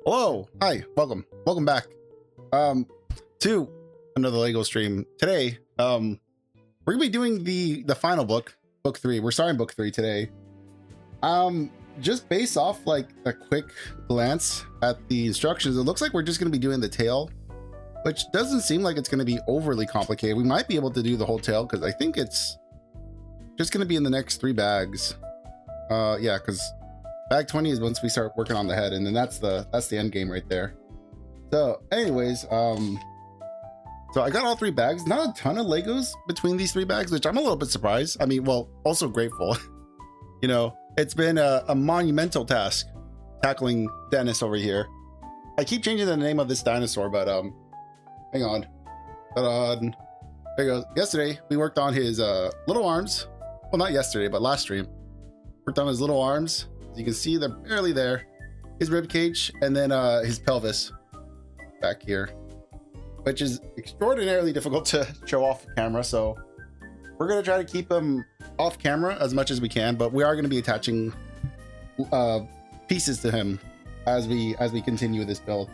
Hello, hi, welcome back to another Lego stream. Today we're gonna be doing the final book 3. We're starting book 3 today. Just based off like a quick glance at the instructions, it looks like we're just gonna be doing the tail, which doesn't seem like it's gonna be overly complicated. We might be able to do the whole tail because I think it's just gonna be in the next 3 bags. Yeah, because bag 20 is once we start working on the head, and then that's the end game right there. So anyways, so I got all 3 bags. Not a ton of Legos between these 3 bags, which I'm a little bit surprised. I mean, well, also grateful. You know, it's been a monumental task tackling Dennis over here. I keep changing the name of this dinosaur, but hang on. There you go. Yesterday we worked on his little arms. Well, not yesterday, but last stream. Worked on his little arms. As you can see, they're barely there. His rib cage, and then his pelvis back here, which is extraordinarily difficult to show off camera. So we're gonna try to keep him off camera as much as we can, but we are gonna be attaching pieces to him as we continue this build.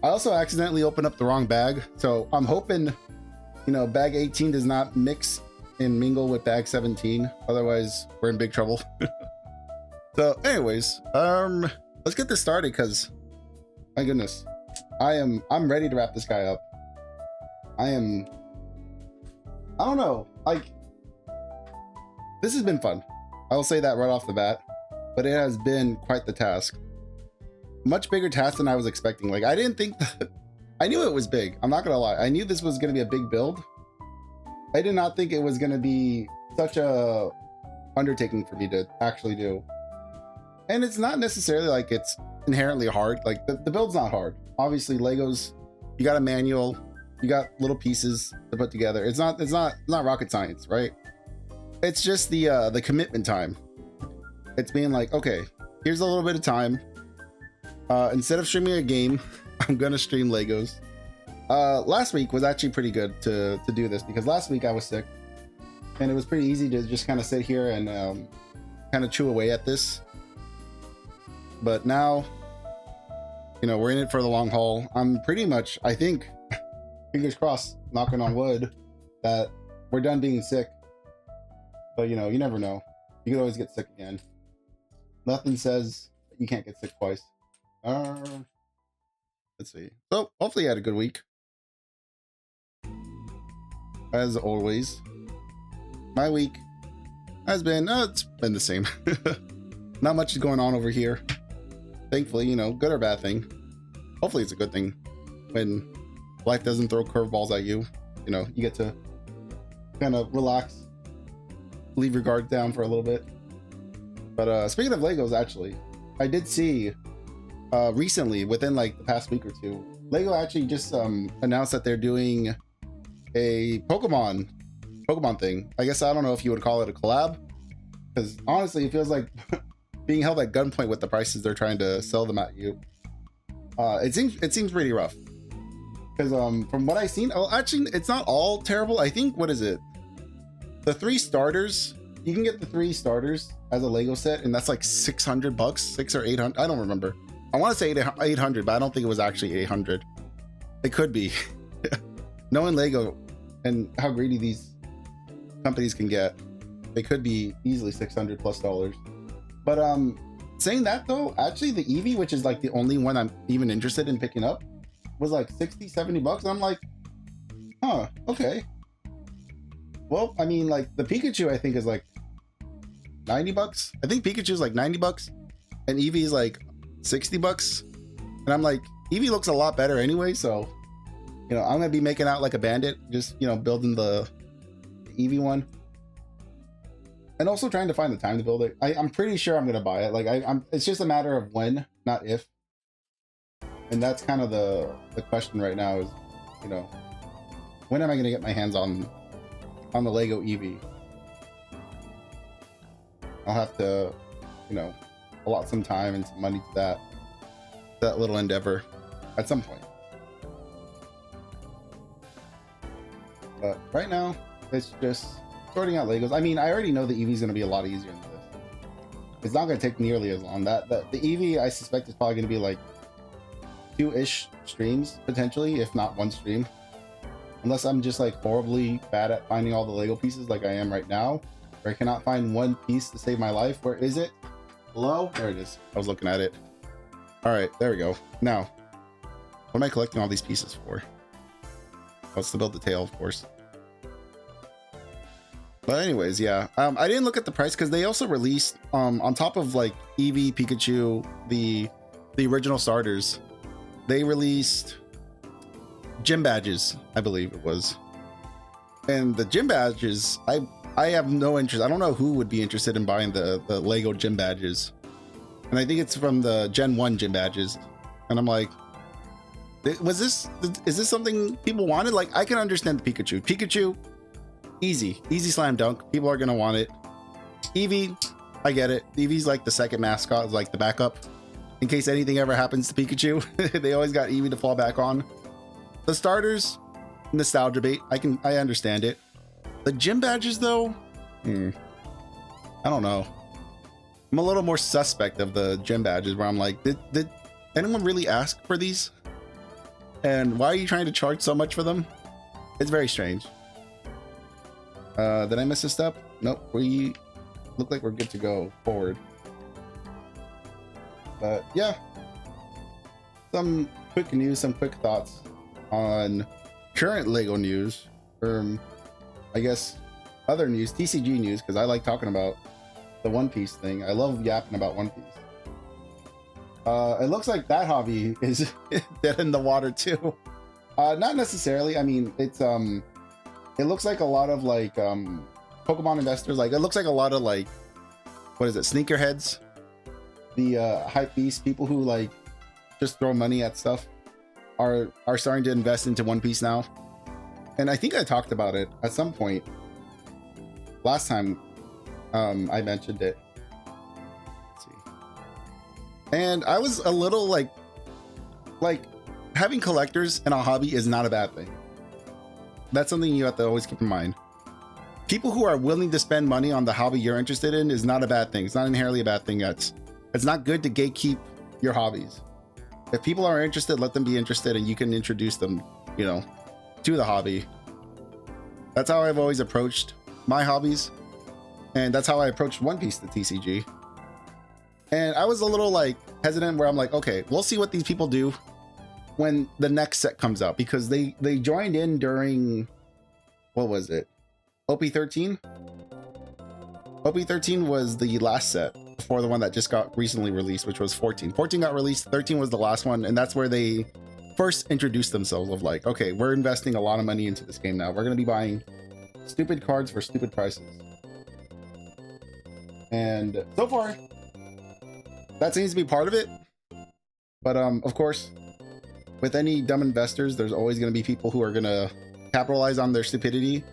I also accidentally opened up the wrong bag, so I'm hoping, you know, bag 18 does not mix and mingle with bag 17. Otherwise, we're in big trouble. So anyways, let's get this started, because my goodness, I'm ready to wrap this guy up. I don't know, like, this has been fun. I will say that right off the bat, but it has been quite the task. Much bigger task than I was expecting. Like, I didn't think that, I knew it was big. I'm not gonna lie. I knew this was gonna be a big build. I did not think it was gonna be such a undertaking for me to actually do. And it's not necessarily like it's inherently hard. Like the build's not hard. Obviously, Legos, you got a manual, you got little pieces to put together. It's not rocket science, right? It's just the commitment time. It's being like, okay, here's a little bit of time. Instead of streaming a game, I'm gonna stream Legos. Last week was actually pretty good to do this, because last week I was sick, and it was pretty easy to just kind of sit here and kind of chew away at this. But now, you know, we're in it for the long haul. I'm pretty much, I think, fingers crossed, knocking on wood, that we're done being sick. But, you know, you never know. You could always get sick again. Nothing says that you can't get sick twice. Let's see. So, hopefully you had a good week. As always. My week has been, it's been the same. Not much is going on over here. Thankfully, you know, good or bad thing. Hopefully it's a good thing. When life doesn't throw curveballs at you, you know, you get to kind of relax, leave your guard down for a little bit. But speaking of Legos, actually, I did see recently, within like the past week or two, Lego actually just announced that they're doing a Pokemon thing. I guess I don't know if you would call it a collab, because honestly, it feels like being held at gunpoint with the prices they're trying to sell them at you. It seems pretty rough, because from what I've seen, oh, actually it's not all terrible. I think, what is it, the 3 starters, you can get the 3 starters as a Lego set, and that's like $600, 600 or 800, I don't remember. I want to say 800, but I don't think it was actually 800. It could be. Knowing Lego and how greedy these companies can get, they could be easily $600 plus. But saying that though, actually the Eevee, which is like the only one I'm even interested in picking up, was like 60-70 bucks. And I'm like, huh, okay. Well, I mean, like the Pikachu I think is like 90 bucks. I think Pikachu's like 90 bucks and Eevee is like 60 bucks. And I'm like, Eevee looks a lot better anyway, so, you know, I'm gonna be making out like a bandit, just, you know, building the Eevee one. And also trying to find the time to build it. I'm pretty sure I'm gonna buy it. Like it's just a matter of when, not if. And that's kind of the question right now is, you know, when am I gonna get my hands on the Lego Eevee? I'll have to, you know, allot some time and some money to that little endeavor at some point. But right now, it's just sorting out Legos. I mean, I already know the Eevee's going to be a lot easier than this. It's not going to take nearly as long. The Eevee, I suspect, is probably going to be like 2-ish streams potentially, if not one stream, unless I'm just like horribly bad at finding all the Lego pieces like I am right now, where I cannot find one piece to save my life. Where is it? Hello? There it is. I was looking at it. All right, there we go. Now, what am I collecting all these pieces for? Oh, it's to build the tail, of course. But anyways, yeah, I didn't look at the price because they also released on top of like Eevee, Pikachu, the original starters, they released gym badges, I believe it was. And the gym badges, I have no interest. I don't know who would be interested in buying the Lego gym badges. And I think it's from the Gen 1 gym badges. And I'm like, is this something people wanted? Like, I can understand the Pikachu, easy slam dunk. People are gonna want it. Eevee, I get it. Eevee's like the second mascot, like the backup. In case anything ever happens to Pikachu, they always got Eevee to fall back on. The starters, nostalgia bait. I understand it. The gym badges though, I don't know. I'm a little more suspect of the gym badges where I'm like, did anyone really ask for these? And why are you trying to charge so much for them? It's very strange. Did I miss a step? Nope, we look like we're good to go forward. But yeah, some quick news, some quick thoughts on current Lego news, I guess other news, TCG news, because I like talking about the One Piece thing. I love yapping about One Piece. It looks like that hobby is dead in the water too. Not necessarily. I mean, it's it looks like a lot of like Pokemon investors, like it looks like a lot of like, what is it, sneakerheads, the hype beast, people who like just throw money at stuff are starting to invest into One Piece now. And I think I talked about it at some point last time I mentioned it. Let's see. And I was a little like having collectors in a hobby is not a bad thing. That's something you have to always keep in mind. People who are willing to spend money on the hobby you're interested in is not a bad thing. It's not inherently a bad thing. It's not good to gatekeep your hobbies. If people are interested, let them be interested, and you can introduce them, you know, to the hobby. That's how I've always approached my hobbies, and that's how I approached One Piece, the TCG. And I was a little like hesitant where I'm like, okay, we'll see what these people do when the next set comes out, because they joined in during, what was it, OP13? OP13 was the last set before the one that just got recently released, which was 14. 14 got released, 13 was the last one, and that's where they first introduced themselves of like, okay, we're investing a lot of money into this game now. We're going to be buying stupid cards for stupid prices. And so far, that seems to be part of it. But of course, with any dumb investors, there's always going to be people who are going to capitalize on their stupidity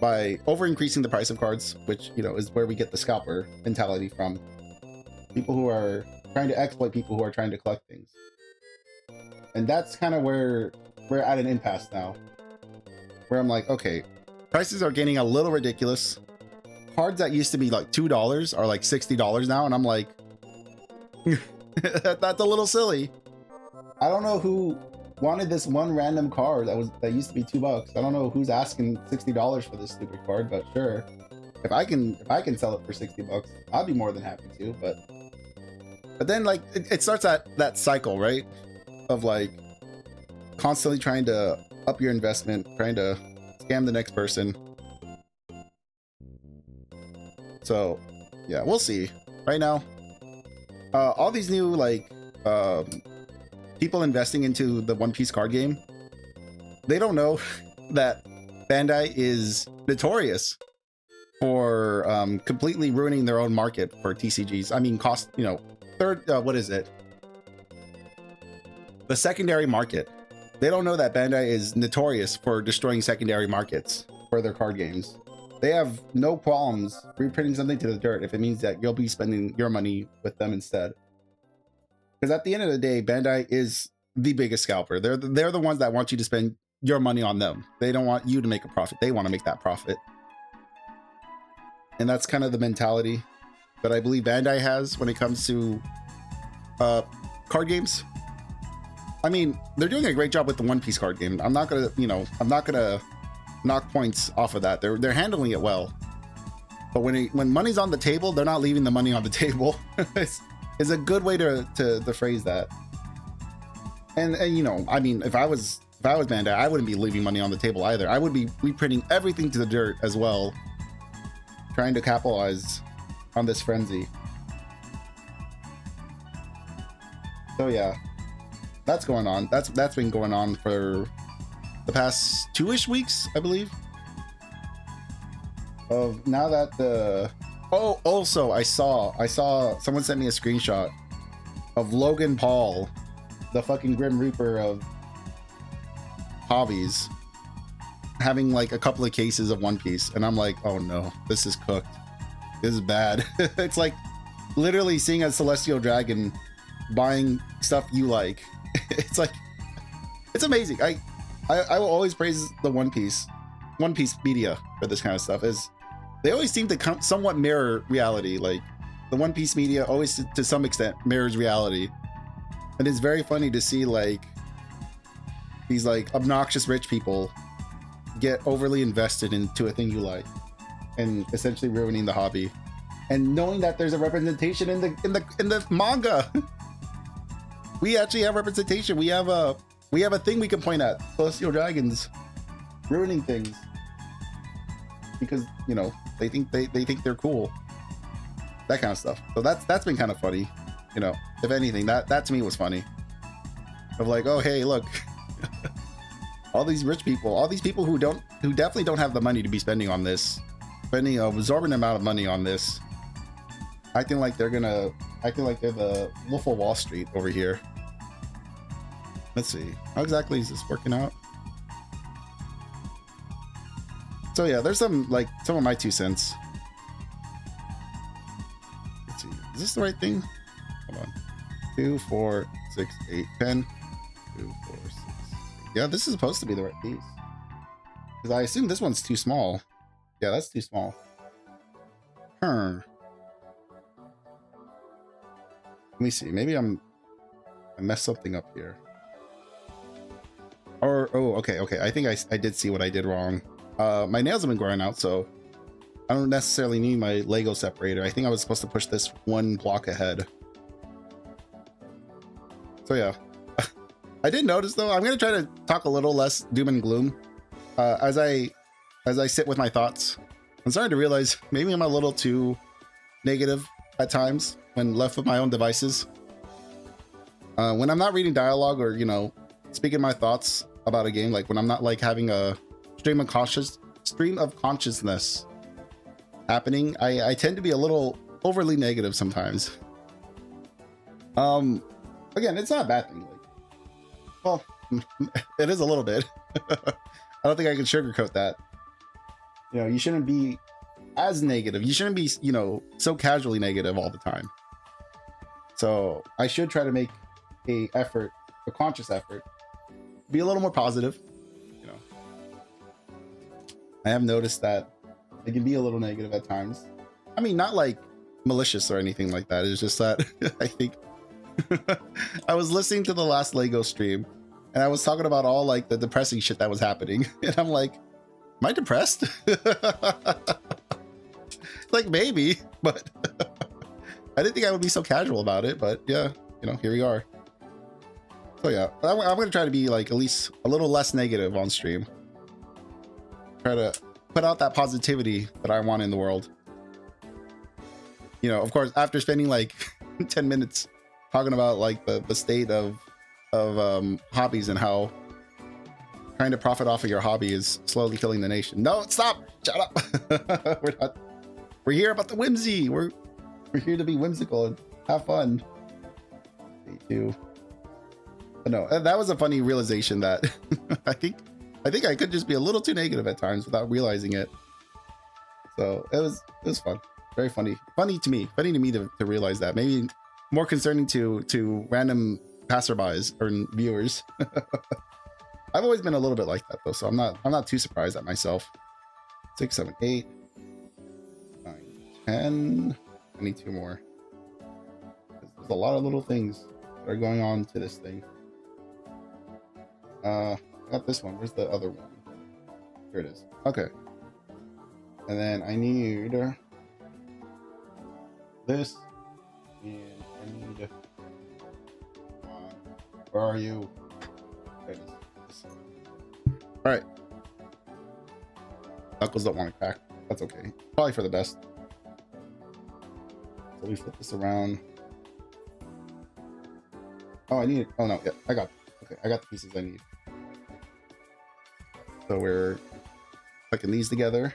by over increasing the price of cards, which, you know, is where we get the scalper mentality from. People who are trying to exploit people who are trying to collect things. And that's kind of where we're at an impasse now, where I'm like, okay, prices are getting a little ridiculous. Cards that used to be like $2 are like $60 now, and I'm like, that's a little silly. I don't know who wanted this one random card that used to be $2. I don't know who's asking $60 for this stupid card, but sure, if I can sell it for $60, I'll be more than happy to. But then like it starts that cycle, right, of like constantly trying to up your investment, trying to scam the next person. So yeah, we'll see. Right now, all these new like people investing into the One Piece card game, they don't know that Bandai is notorious for completely ruining their own market for TCGs. I mean, cost, you know, what is it? The secondary market. They don't know that Bandai is notorious for destroying secondary markets for their card games. They have no problems reprinting something to the dirt if it means that you'll be spending your money with them instead. Because at the end of the day, Bandai is the biggest scalper. They're the ones that want you to spend your money on them. They don't want you to make a profit. They want to make that profit. And that's kind of the mentality that I believe Bandai has when it comes to card games. I mean, they're doing a great job with the One Piece card game. I'm not gonna, you know, I'm not gonna knock points off of that. They're handling it well. But when money's on the table, they're not leaving the money on the table. it's a good way to phrase that. And you know, I mean, if I was Bandai, I wouldn't be leaving money on the table either. I would be reprinting everything to the dirt as well, trying to capitalize on this frenzy. So yeah, that's going on. That's been going on for the past 2-ish weeks, I believe. Of now that the also I saw someone sent me a screenshot of Logan Paul, the fucking Grim Reaper of hobbies, having like a couple of cases of One Piece, and I'm like, oh no, this is cooked. This is bad. It's like literally seeing a celestial dragon buying stuff you like. It's like, it's amazing. I will always praise the One Piece media for this kind of stuff. Is they always seem to somewhat mirror reality. Like the One Piece media always to some extent mirrors reality. And it's very funny to see like these like obnoxious rich people get overly invested into a thing you like and essentially ruining the hobby. And knowing that there's a representation in the manga. We actually have representation. We have a thing we can point at. Celestial dragons ruining things. Because, you know, they think they're cool. That kind of stuff. So that's been kind of funny. You know, if anything, that to me was funny. Of like, oh hey, look, all these rich people, all these people who definitely don't have the money to be spending on this, spending an absorbent amount of money on this, acting like they're the Wolf of Wall Street over here. Let's see, how exactly is this working out? So yeah, there's some of my 2 cents. Let's see, is this the right thing? Hold on. 2, 4, 6, 8, 10. 2, 4, 6. Yeah, this is supposed to be the right piece. Because I assume this one's too small. Yeah, that's too small. Let me see. Maybe I messed something up here. Or okay. I think I did see what I did wrong. My nails have been growing out, so I don't necessarily need my Lego separator. I think I was supposed to push this one block ahead. So yeah, I did notice though. I'm gonna try to talk a little less doom and gloom as I sit with my thoughts. I'm starting to realize maybe I'm a little too negative at times when left with my own devices. When I'm not reading dialogue or, you know, speaking my thoughts about a game, like when I'm not like having a stream of consciousness happening, I tend to be a little overly negative sometimes. Again, it's not a bad thing. Like, well, it is a little bit. I don't think I can sugarcoat that. You know, you shouldn't be as negative. You shouldn't be, you know, so casually negative all the time. So I should try to make a conscious effort, be a little more positive. You know, I have noticed that it can be a little negative at times. I mean, not like malicious or anything like that. It's just that I think I was listening to the last Lego stream and I was talking about all like the depressing shit that was happening. And I'm like, am I depressed? Like maybe, but I didn't think I would be so casual about it. But yeah, you know, here we are. So yeah, I'm gonna try to be like at least a little less negative on stream. Try to put out that positivity that I want in the world. You know, of course, after spending like 10 minutes talking about like the state of hobbies and how trying to profit off of your hobby is slowly killing the nation. No, stop! Shut up! We're here about the whimsy. We're here to be whimsical and have fun. Me too. But no, that was a funny realization that I think I could just be a little too negative at times without realizing it. So it was fun, very funny to me to realize that. Maybe more concerning to random passerbys or viewers. I've always been a little bit like that though, so I'm not too surprised at myself. 6, 7, 8, 9, 10. I need 2 more. There's a lot of little things that are going on to this thing. I got this one. Where's the other one? Here it is. Okay. And then I need this, and I need. Where are you? There it is. All right. Knuckles don't want to crack. That's okay. Probably for the best. So we flip this around. Oh, I need it. Oh no, yeah, I got. Okay, I got the pieces I need. So we're clicking these together,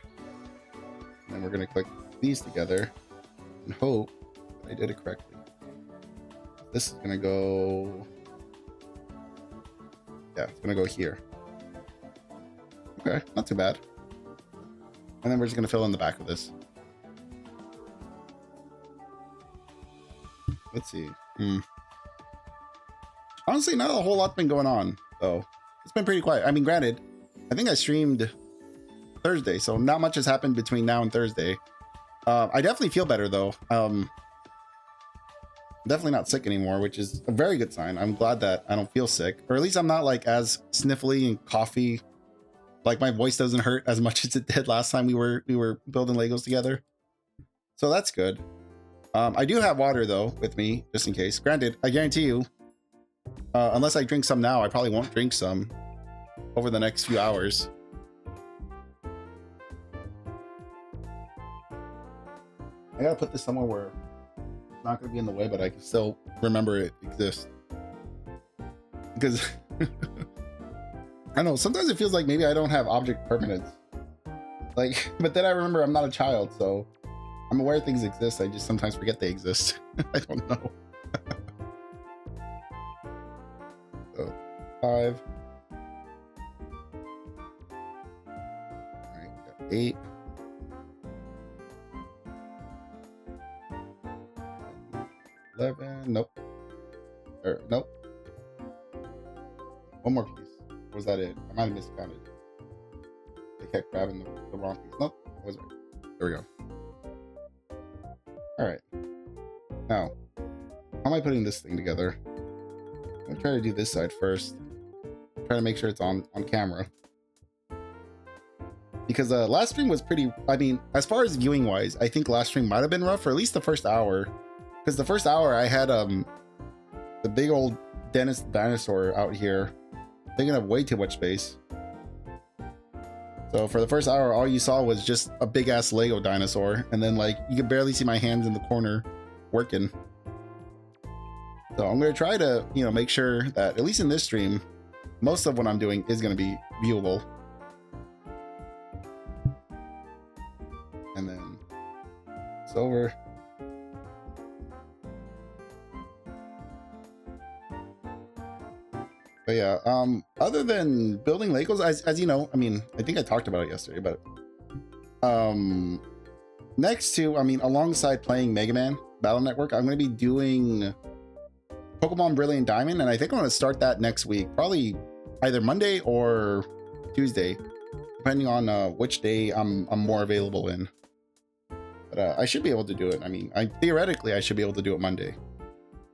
and then we're gonna click these together, and hope that I did it correctly. This is gonna go. Yeah, it's gonna go here. Okay, not too bad. And then we're just gonna fill in the back of this. Let's see. Honestly, not a whole lot's been going on, though. It's been pretty quiet. I mean, granted, I think I streamed Thursday, so not much has happened between now and Thursday. I definitely feel better, though. Definitely not sick anymore, which is a very good sign. I'm glad that I don't feel sick, or at least I'm not like as sniffly and coughy. Like my voice doesn't hurt as much as it did last time we were building Legos together. So that's good. I do have water though with me, just in case. Granted, I guarantee you, unless I drink some now, I probably won't drink some over the next few hours. I gotta put this somewhere where it's not gonna be in the way, but I can still remember it exists. Because I don't know, sometimes it feels like maybe I don't have object permanence. Like, but then I remember I'm not a child, so I'm aware things exist. I just sometimes forget they exist. I don't know. So 5. All right, got 8. 11. Nope. Or nope. One more piece. Was that it? I might have miscounted. I kept grabbing the wrong piece. Nope. That was right. There we go. All right. Now, how am I putting this thing together? I'm gonna try to do this side first. Try to make sure it's on camera. Because last stream was pretty. I mean, as far as viewing wise, I think last stream might have been rough, for at least the first hour. Because the first hour I had the big old dinosaur out here, taking up way too much space. So for the first hour, all you saw was just a big ass Lego dinosaur, and then like you could barely see my hands in the corner working. So I'm gonna try to, you know, make sure that at least in this stream, most of what I'm doing is gonna be viewable. And then it's over. But yeah, other than building Legos, as you know, I mean, I think I talked about it yesterday, but next to, I mean, alongside playing Mega Man Battle Network, I'm going to be doing Pokemon Brilliant Diamond, and I think I'm going to start that next week, probably either Monday or Tuesday, depending on which day I'm more available in. But I should be able to do it. I mean, theoretically, I should be able to do it Monday.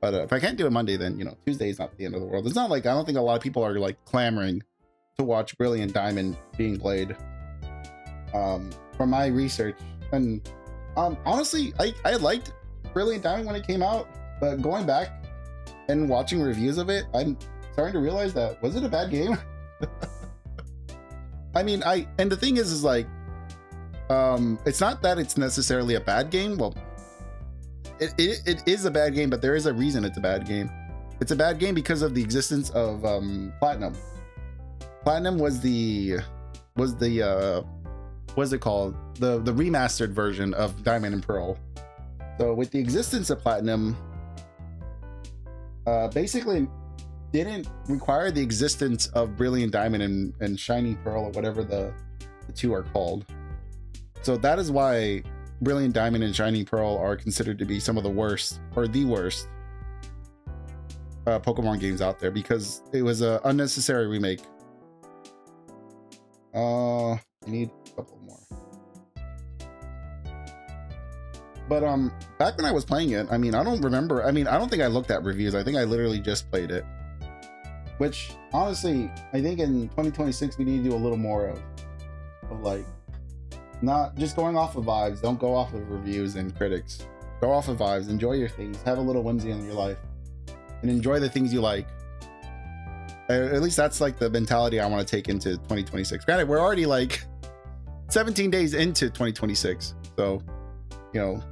But if I can't do it Monday, then, you know, Tuesday is not the end of the world. It's not like, I don't think a lot of people are like clamoring to watch Brilliant Diamond being played. From my research, and honestly, I liked Brilliant Diamond when it came out, but going back and watching reviews of it, I'm starting to realize that, was it a bad game? I mean, and the thing is like, it's not that it's necessarily a bad game. Well, it is a bad game, but there is a reason it's a bad game. It's a bad game because of the existence of Platinum. Platinum was what's it called? The remastered version of Diamond and Pearl. So with the existence of Platinum, basically didn't require the existence of Brilliant Diamond and Shining Pearl, or whatever the two are called. So that is why Brilliant Diamond and Shining Pearl are considered to be some of the worst, or the worst, Pokemon games out there, because it was an unnecessary remake. I need a couple more. But back when I was playing it, I mean, I don't remember. I mean, I don't think I looked at reviews. I think I literally just played it. which honestly, I think in 2026 we need to do a little more of like, not just going off of vibes. Don't go off of reviews and critics. Go off of vibes. Enjoy your things. Have a little whimsy in your life, and enjoy the things you like. At least that's like the mentality I want to take into 2026. Granted, we're already like 17 days into 2026, so you know,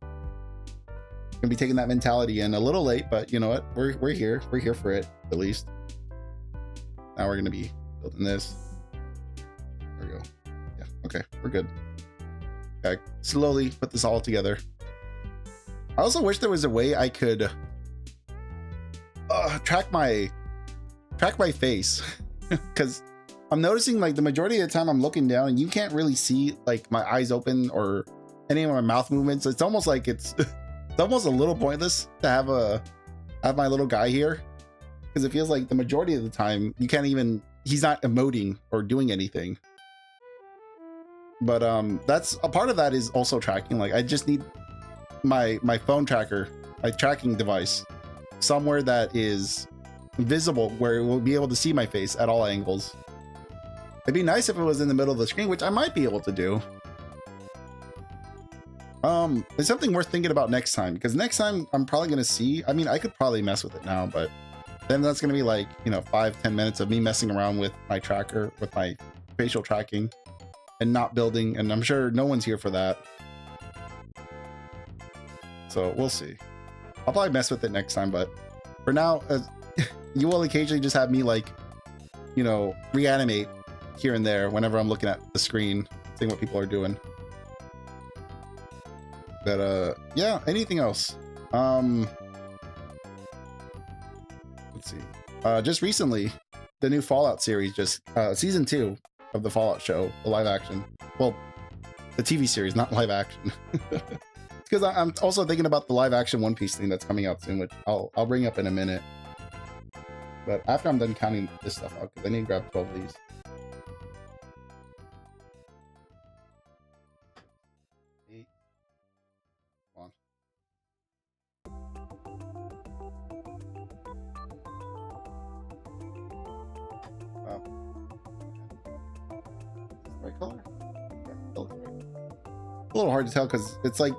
gonna be taking that mentality in a little late, but you know what? We're here for it at least. Now we're gonna be building this. There we go. Yeah, okay, we're good. Okay, slowly put this all together. I also wish there was a way I could track my face, because I'm noticing like the majority of the time I'm looking down and you can't really see like my eyes open or any of my mouth movements. It's almost like it's almost a little pointless to have my little guy here, because it feels like the majority of the time you can't even, he's not emoting or doing anything. But that's a part of that is also tracking. Like I just need my phone tracker, my tracking device, somewhere that is visible where it will be able to see my face at all angles. It'd be nice if it was in the middle of the screen, which I might be able to do. It's something worth thinking about next time, because next time I'm probably gonna see, I mean, I could probably mess with it now, but then that's gonna be like, you know, 5-10 minutes of me messing around with my tracker, with my facial tracking, and not building, and I'm sure no one's here for that. So we'll see. I'll probably mess with it next time, but for now, you will occasionally just have me like, you know, reanimate here and there whenever I'm looking at the screen, seeing what people are doing. But yeah, anything else? Let's see. Just recently, the new Fallout series, just season 2 of the Fallout show, the live action. Well, the TV series, not live action. Because I'm also thinking about the live action One Piece thing that's coming out soon, which I'll bring up in a minute. But after I'm done counting this stuff out, because I need to grab 12 of these. Right color? Yeah, a little hard to tell because it's like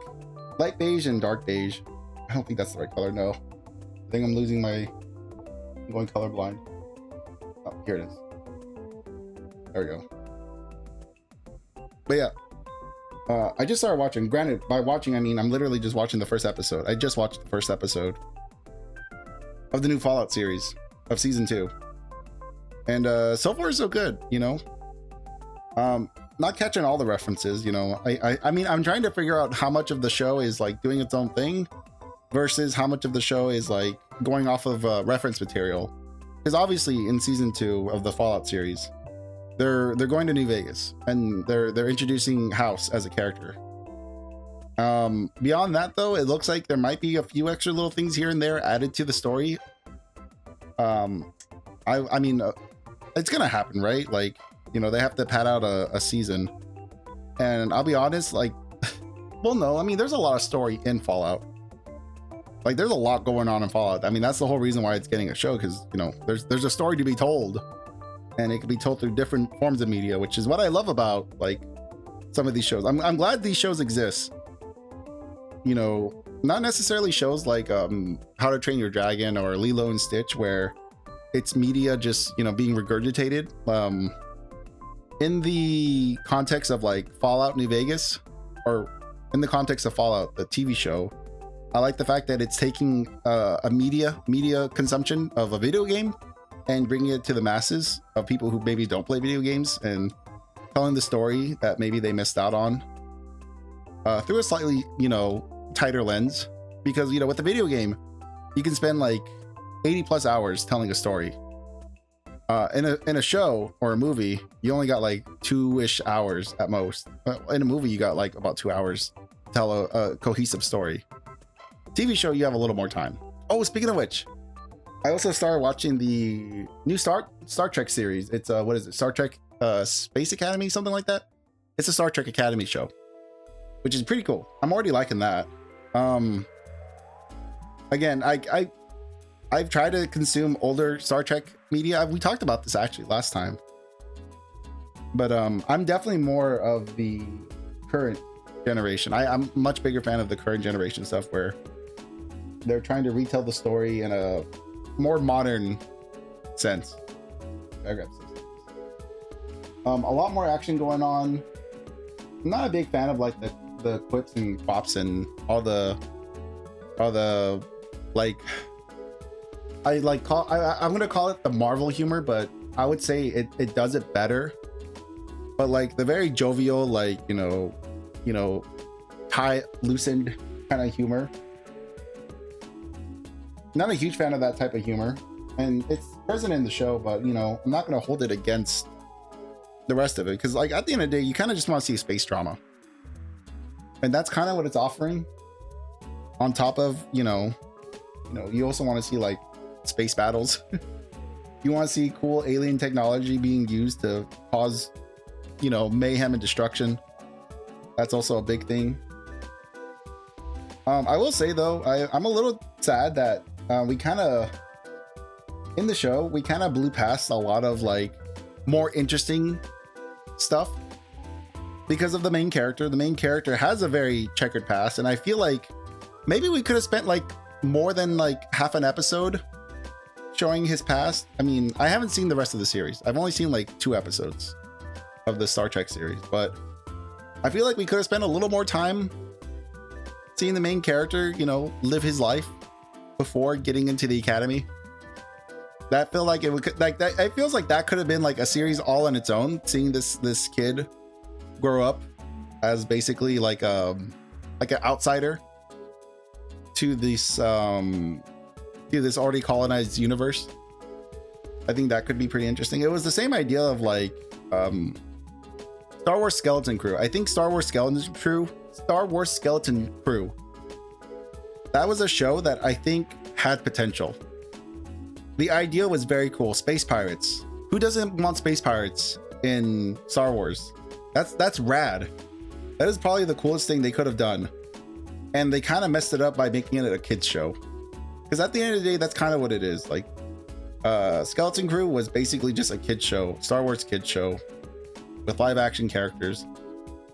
light beige and dark beige. I don't think that's the right color. No, I think I'm losing I'm going colorblind. Oh, here it is. There we go. But yeah, I just started watching. Granted, by watching I mean I'm literally just watching the first episode. I just watched the first episode of the new Fallout series of season 2, and so far so good. You know. Not catching all the references, you know. I mean, I'm trying to figure out how much of the show is like doing its own thing versus how much of the show is like going off of reference material. Because obviously in season 2 of the Fallout series, they're going to New Vegas and they're introducing House as a character. Beyond that though, it looks like there might be a few extra little things here and there added to the story. I mean, it's gonna happen, right? Like, you know, they have to pad out a season, and I'll be honest, like, well, no, I mean, there's a lot of story in Fallout. Like, there's a lot going on in Fallout. I mean, that's the whole reason why it's getting a show, because, you know, there's a story to be told, and it can be told through different forms of media, which is what I love about like some of these shows. I'm glad these shows exist. You know, not necessarily shows like How to Train Your Dragon or Lilo and Stitch, where it's media just, you know, being regurgitated. In the context of like Fallout New Vegas, or in the context of Fallout, the TV show, I like the fact that it's taking a media consumption of a video game and bringing it to the masses of people who maybe don't play video games, and telling the story that maybe they missed out on through a slightly, you know, tighter lens. Because, you know, with the video game, you can spend like 80 plus hours telling a story. In a show or a movie, you only got like 2-ish hours at most. In a movie, you got like about 2 hours to tell a cohesive story. TV show, you have a little more time. Oh, speaking of which, I also started watching the new Star Trek series. It's what is it? Star Trek Space Academy, something like that. It's a Star Trek Academy show, which is pretty cool. I'm already liking that. Again, I I've tried to consume older Star Trek media. We talked about this actually last time. But I'm definitely more of the current generation. I'm a much bigger fan of the current generation stuff where they're trying to retell the story in a more modern sense. A lot more action going on. I'm not a big fan of like the quips and quaps and all the like I'm gonna call it the Marvel humor, but I would say it does it better. But like the very jovial, like you know, tie loosened kind of humor. Not a huge fan of that type of humor, and it's present in the show, but you know, I'm not gonna hold it against the rest of it because like at the end of the day, you kind of just want to see a space drama, and that's kind of what it's offering. On top of you also want to see like space battles. You want to see cool alien technology being used to cause mayhem and destruction. That's also a big thing. I will say though, I'm a little sad that we kind of in the show we kind of blew past a lot of like more interesting stuff because of the main character. The main character has a very checkered past, and I feel like maybe we could have spent like more than like half an episode showing his past. I mean, I haven't seen the rest of the series. I've only seen like 2 episodes of the Star Trek series, but I feel like we could have spent a little more time seeing the main character, live his life before getting into the academy. That feel like it would like that. It feels like that could have been like a series all on its own. Seeing this kid grow up as basically like an outsider to this already colonized universe. I think that could be pretty interesting. It was the same idea of like Star Wars Skeleton Crew. I think Star Wars Skeleton Crew. That was a show that I think had potential. The idea was very cool. Space pirates. Who doesn't want space pirates in Star Wars? That's rad. That is probably the coolest thing they could have done. And they kind of messed it up by making it a kids show. Because at the end of the day, that's kind of what it is. Like, Skeleton Crew was basically just a kids show, Star Wars kids show with live action characters.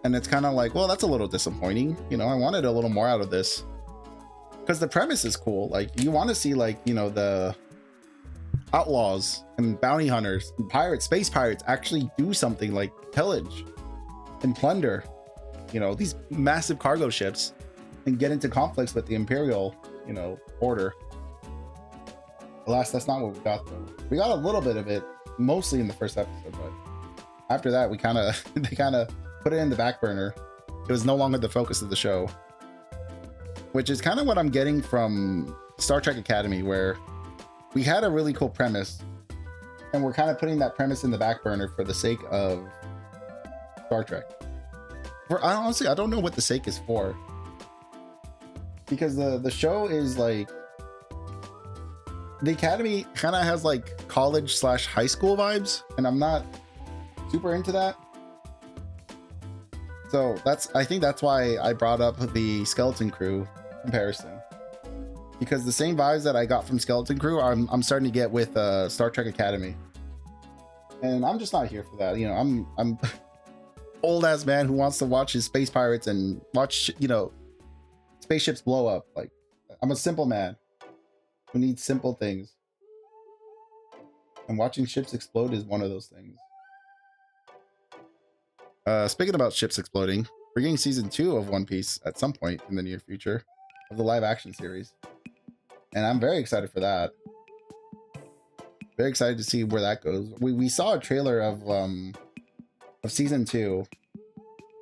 And it's kind of like, well, that's a little disappointing. I wanted a little more out of this. Because the premise is cool. Like, you want to see like, the outlaws and bounty hunters and pirates, space pirates actually do something like pillage and plunder, these massive cargo ships and get into conflicts with the Imperial, order. Alas, that's not what we got though. We got a little bit of it, mostly in the first episode, but after that, they kind of put it in the back burner. It was no longer the focus of the show, which is kind of what I'm getting from Star Trek Academy, where we had a really cool premise and we're kind of putting that premise in the back burner for the sake of Star Trek. Honestly, I don't know what the sake is for, because the show is like, the Academy kind of has like college/high school vibes, and I'm not super into that. So I think that's why I brought up the Skeleton Crew comparison, because the same vibes that I got from Skeleton Crew, I'm starting to get with Star Trek Academy, and I'm just not here for that. I'm old ass man who wants to watch his space pirates and watch spaceships blow up. Like, I'm a simple man who needs simple things, and watching ships explode is one of those things. Speaking about ships exploding, we're getting season 2 of One Piece at some point in the near future of the live action series, and I'm very excited for that. Very excited to see where that goes. We saw a trailer of season 2,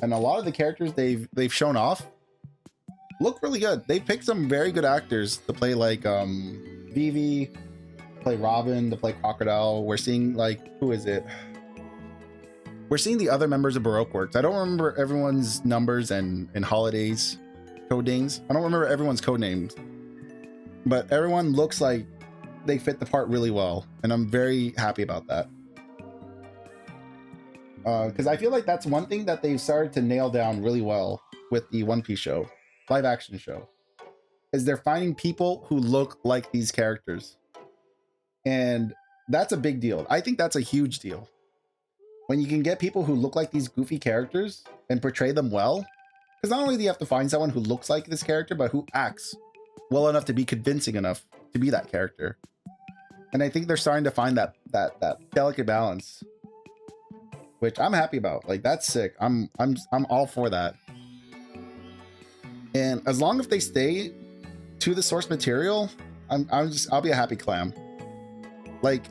and a lot of the characters they've shown off look really good. They picked some very good actors to play, like Vivi, to play Robin, to play Crocodile. We're seeing, like, who is it? We're seeing the other members of Baroque Works. I don't remember everyone's numbers and holidays code names. I don't remember everyone's code names, but everyone looks like they fit the part really well, and I'm very happy about that. Because I feel like that's one thing that they've started to nail down really well with the One Piece show, live action show, is they're finding people who look like these characters. And that's a big deal. I think that's a huge deal. When you can get people who look like these goofy characters and portray them well, because not only do you have to find someone who looks like this character, but who acts well enough to be convincing enough to be that character. And I think they're starting to find that delicate balance, which I'm happy about. Like, that's sick. I'm all for that. And as long as they stay to the source material, I'll be a happy clam. Like,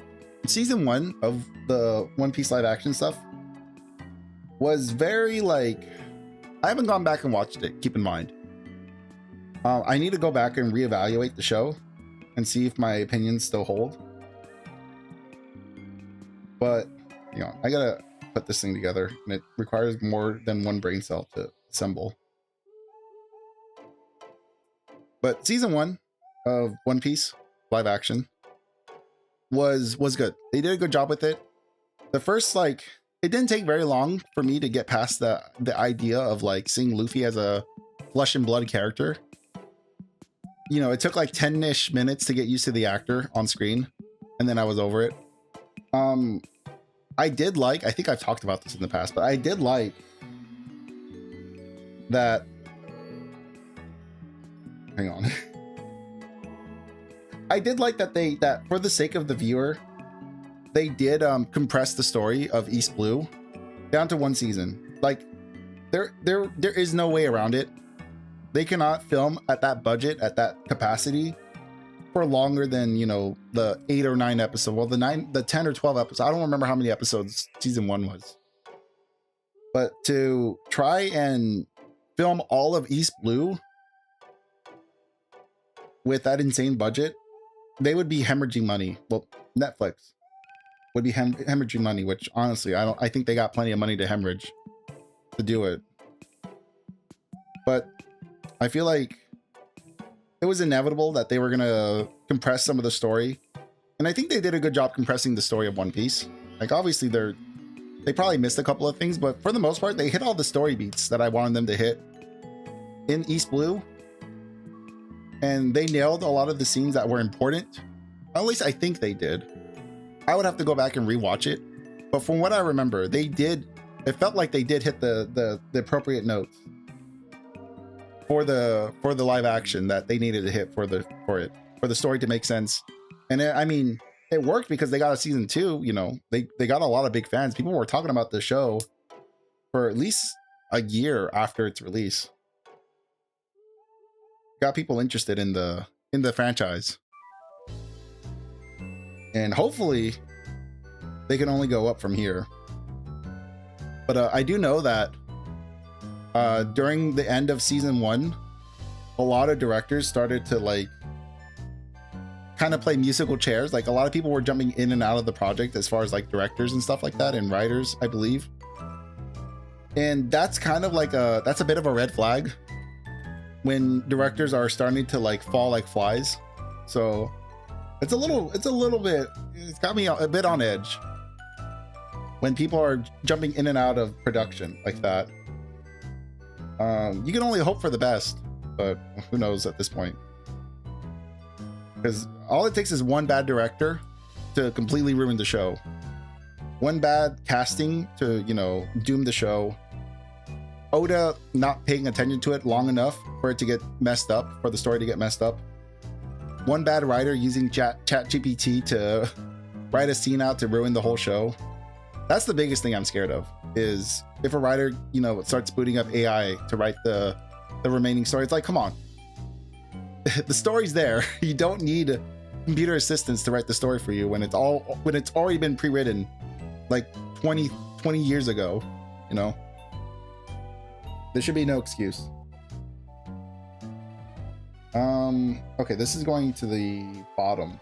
season 1 of the One Piece live action stuff was very like, I haven't gone back and watched it, keep in mind. I need to go back and reevaluate the show and see if my opinions still hold. But, you know, I gotta put this thing together, and it requires more than one brain cell to assemble. But season 1 of One Piece live action was good. They did a good job with it. The first, like, it didn't take very long for me to get past the idea of like seeing Luffy as a flesh and blood character. You know, it took like 10-ish minutes to get used to the actor on screen, and then I was over it. I did like, I think I've talked about this in the past, but I did like that. Hang on. I did like that that for the sake of the viewer, they did compress the story of East Blue down to one season. Like, there is no way around it. They cannot film at that budget, at that capacity, for longer than, you know, the 8 or 9 episodes. Well, the 10 or 12 episodes. I don't remember how many episodes season 1 was. But to try and film all of East Blue with that insane budget, they would be hemorrhaging money. Well, Netflix would be hemorrhaging money, which honestly, I think they got plenty of money to hemorrhage to do it. But I feel like it was inevitable that they were gonna compress some of the story, and I think they did a good job compressing the story of One Piece. Like, obviously they probably missed a couple of things, but for the most part, they hit all the story beats that I wanted them to hit in East Blue, and they nailed a lot of the scenes that were important. At least I think they did. I would have to go back and rewatch it, but from what I remember, they did. It felt like they did hit the appropriate notes for the live action that they needed to hit for the story to make sense. And I mean, it worked because they got a season 2. You know, they got a lot of big fans. People were talking about the show for at least a year after its release. Got people interested in the franchise, and hopefully they can only go up from here. But I do know that during the end of season 1, a lot of directors started to like kind of play musical chairs. Like, a lot of people were jumping in and out of the project as far as like directors and stuff like that, and writers, I believe. And that's kind of like that's a bit of a red flag when directors are starting to like fall like flies. So it's got me a bit on edge when people are jumping in and out of production like that. You can only hope for the best, but who knows at this point? Because all it takes is one bad director to completely ruin the show. One bad casting to, you know, doom the show. Oda not paying attention to it long enough for it to get messed up, for the story to get messed up. One bad writer using ChatGPT to write a scene out to ruin the whole show. That's the biggest thing I'm scared of, is if a writer, you know, starts booting up AI to write the remaining story. It's like, come on. The story's there. You don't need computer assistants to write the story for you when it's already been pre-written like 20 years ago, you know? There should be no excuse. Okay, this is going to the bottom,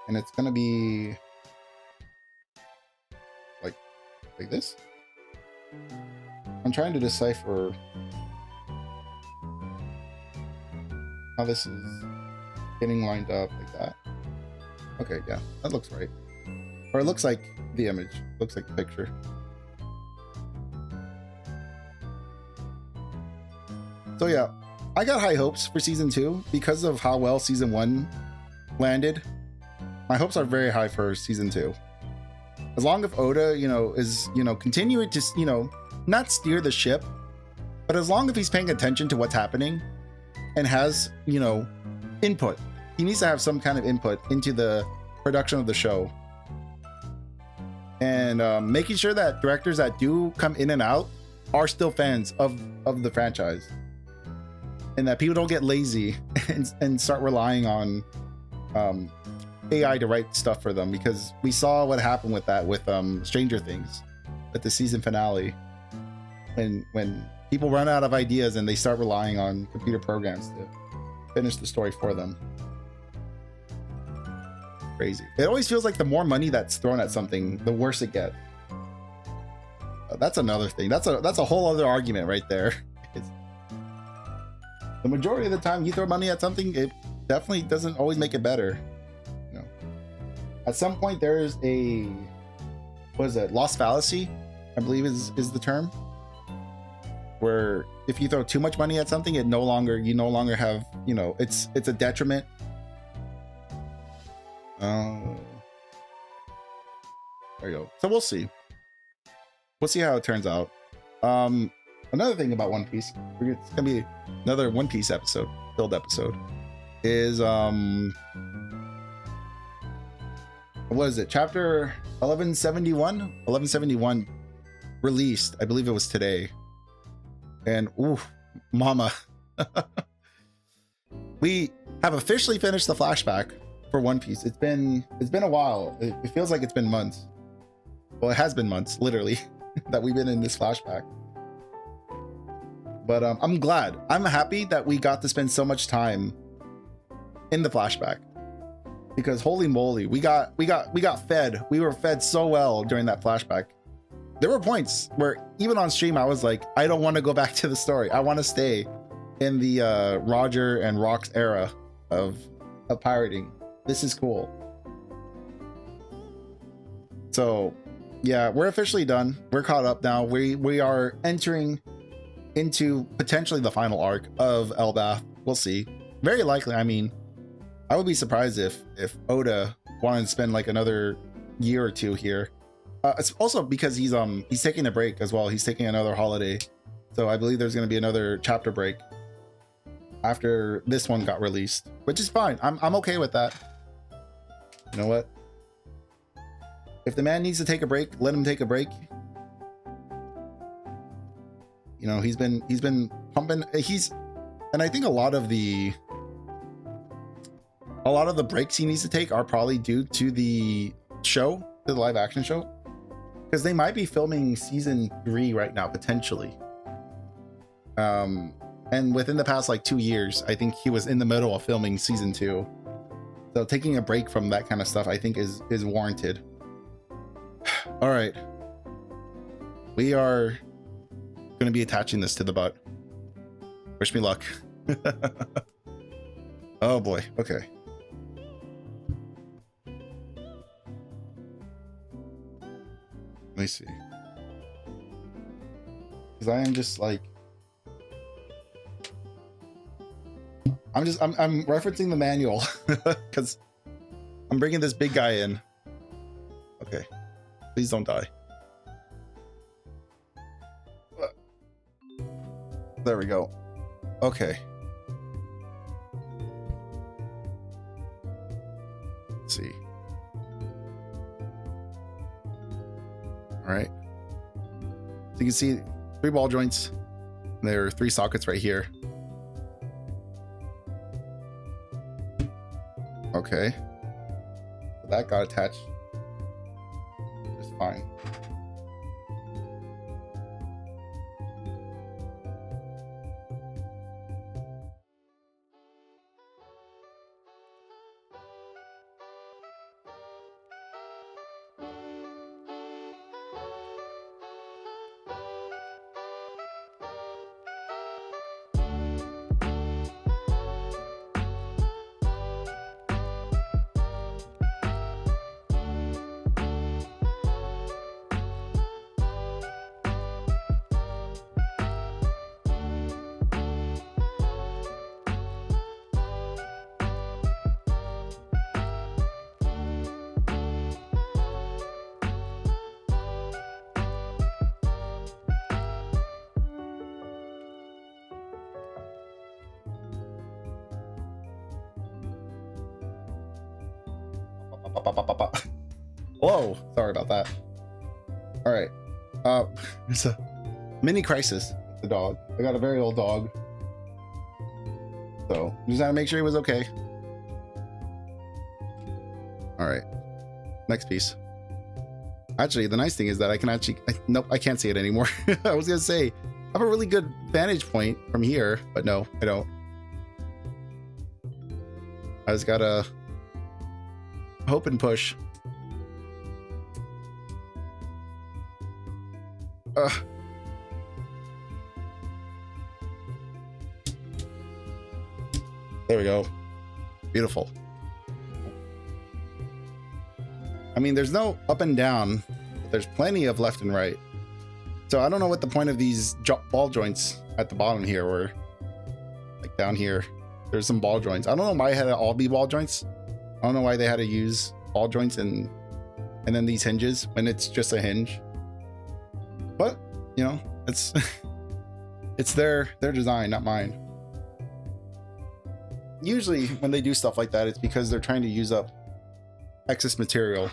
and it's gonna be like this. I'm trying to decipher how this is getting lined up like that. Okay, yeah, that looks right. Or it looks like the image, looks like the picture. So yeah, I got high hopes for season 2 because of how well season 1 landed. my hopes are very high for season 2. As long as Oda, is, continuing to, not steer the ship, but as long as he's paying attention to what's happening and has, input. He needs to have some kind of input into the production of the show. And making sure that directors that do come in and out are still fans of the franchise. And that people don't get lazy and start relying on AI to write stuff for them, because we saw what happened with that with Stranger Things at the season finale, when people run out of ideas and they start relying on computer programs to finish the story for them. Crazy. It always feels like the more money that's thrown at something, the worse it gets. That's another thing. That's a whole other argument right there. The majority of the time you throw money at something, it definitely doesn't always make it better. At some point there's a, what is it, lost fallacy, I believe is the term, where if you throw too much money at something, you no longer have, it's a detriment. There you go. So we'll see how it turns out. Another thing about One Piece, it's gonna be another One Piece episode, build episode, is what is it, chapter 1171 released, I believe it was today. And ooh, mama. We have officially finished the flashback for One Piece. It's been a while. It feels like it's been months. Well, it has been months, literally, that we've been in this flashback. But I'm glad. I'm happy that we got to spend so much time in the flashback, because holy moly, we got fed. We were fed so well during that flashback. There were points where even on stream I was like, I don't want to go back to the story. I want to stay in the Roger and Rock's era of pirating. This is cool. So yeah, we're officially done. We're caught up now. We are entering into potentially the final arc of Elbaf. We'll see. Very likely. I mean, I would be surprised if Oda wanted to spend like another year or two here. It's also because he's taking a break as well. He's taking another holiday, so I believe there's going to be another chapter break after this one got released, which is fine. I'm okay with that. You know what? If the man needs to take a break, let him take a break. He's been pumping. And I think a lot of the breaks he needs to take are probably due to the show, to the live action show, because they might be filming season 3 right now, potentially. And within the past like 2 years, I think he was in the middle of filming season 2. So taking a break from that kind of stuff, I think is warranted. All right. We are going to be attaching this to the butt. Wish me luck. Oh boy. Okay. Let me see. Because I am just like, I'm referencing the manual because I'm bringing this big guy in. Okay. Please don't die. There we go. Okay. Let's see. All right. So you can see 3 ball joints. There are 3 sockets right here. Okay. So that got attached just fine. Whoa, sorry about that. All right, it's a mini crisis. The dog. I got a very old dog, so just had to make sure he was okay. All right, next piece. Actually, the nice thing is that I can actually, nope, I can't see it anymore. I was gonna say, I have a really good vantage point from here, but no, I don't. I just gotta hope and push. There we go. Beautiful. I mean, there's no up and down, but there's plenty of left and right. So I don't know what the point of these ball joints at the bottom here were. Like down here, there's some ball joints. I don't know why it had to all be ball joints. I don't know why they had to use ball joints and then these hinges when it's just a hinge. But, you know, it's it's their design, not mine. Usually when they do stuff like that, it's because they're trying to use up excess material.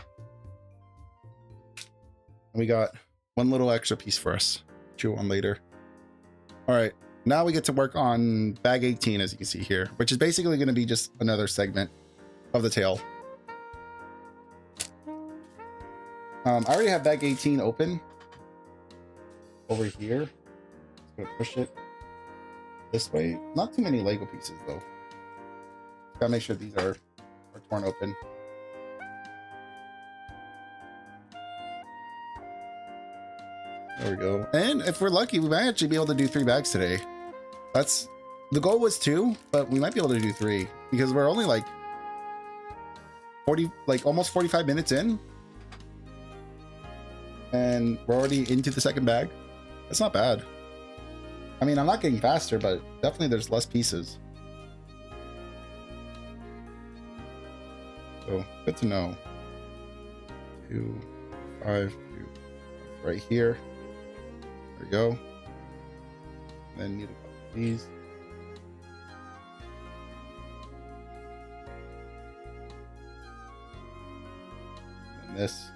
We got one little extra piece for us. Chew on later. All right, now we get to work on bag 18, as you can see here, which is basically going to be just another segment of the tail. I already have bag 18 open over here. Just gonna push it this way. Not too many Lego pieces though. Gotta make sure these are torn open. There we go. And if we're lucky, we might actually be able to do 3 bags today. That's the goal was 2, but we might be able to do 3 because we're only like 40, like almost 45 minutes in, and we're already into the second bag. That's not bad. I mean, I'm not getting faster, but definitely there's less pieces. So good to know. 2, 5, 2, right here. There we go. Then need a couple of these. And this.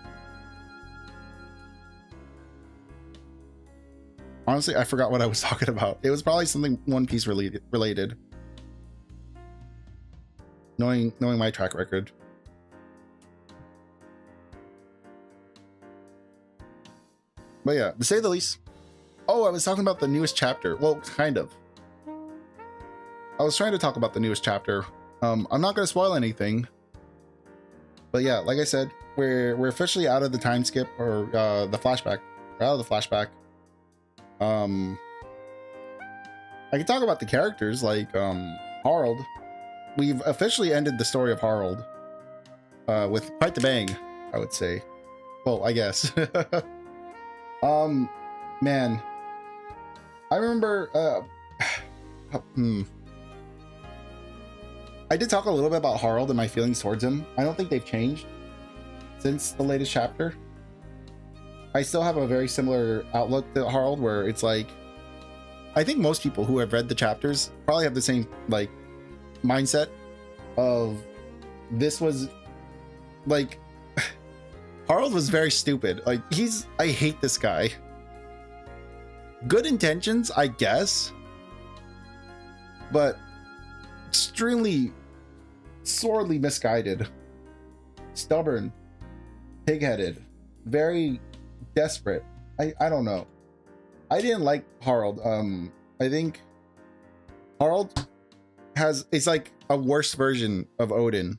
Honestly, I forgot what I was talking about. It was probably something One Piece related. Knowing my track record. But yeah, to say the least. Oh, I was talking about the newest chapter. Well, kind of. I was trying to talk about the newest chapter. I'm not going to spoil anything. But yeah, like I said, we're officially out of the time skip or the flashback. We're out of the flashback. I can talk about the characters like Harold. We've officially ended the story of Harold with quite the bang, I would say. Well, I guess. Man, I remember I did talk a little bit about Harold and my feelings towards him. I don't think they've changed since the latest chapter. I still have a very similar outlook to Harold, where it's like, I think most people who have read the chapters probably have the same like mindset of this was like Harold was very stupid. Like I hate this guy. Good intentions, I guess, but extremely sorely misguided, stubborn, pig-headed, very desperate. I don't know. I didn't like Harold. I think Harold is like a worse version of Odin.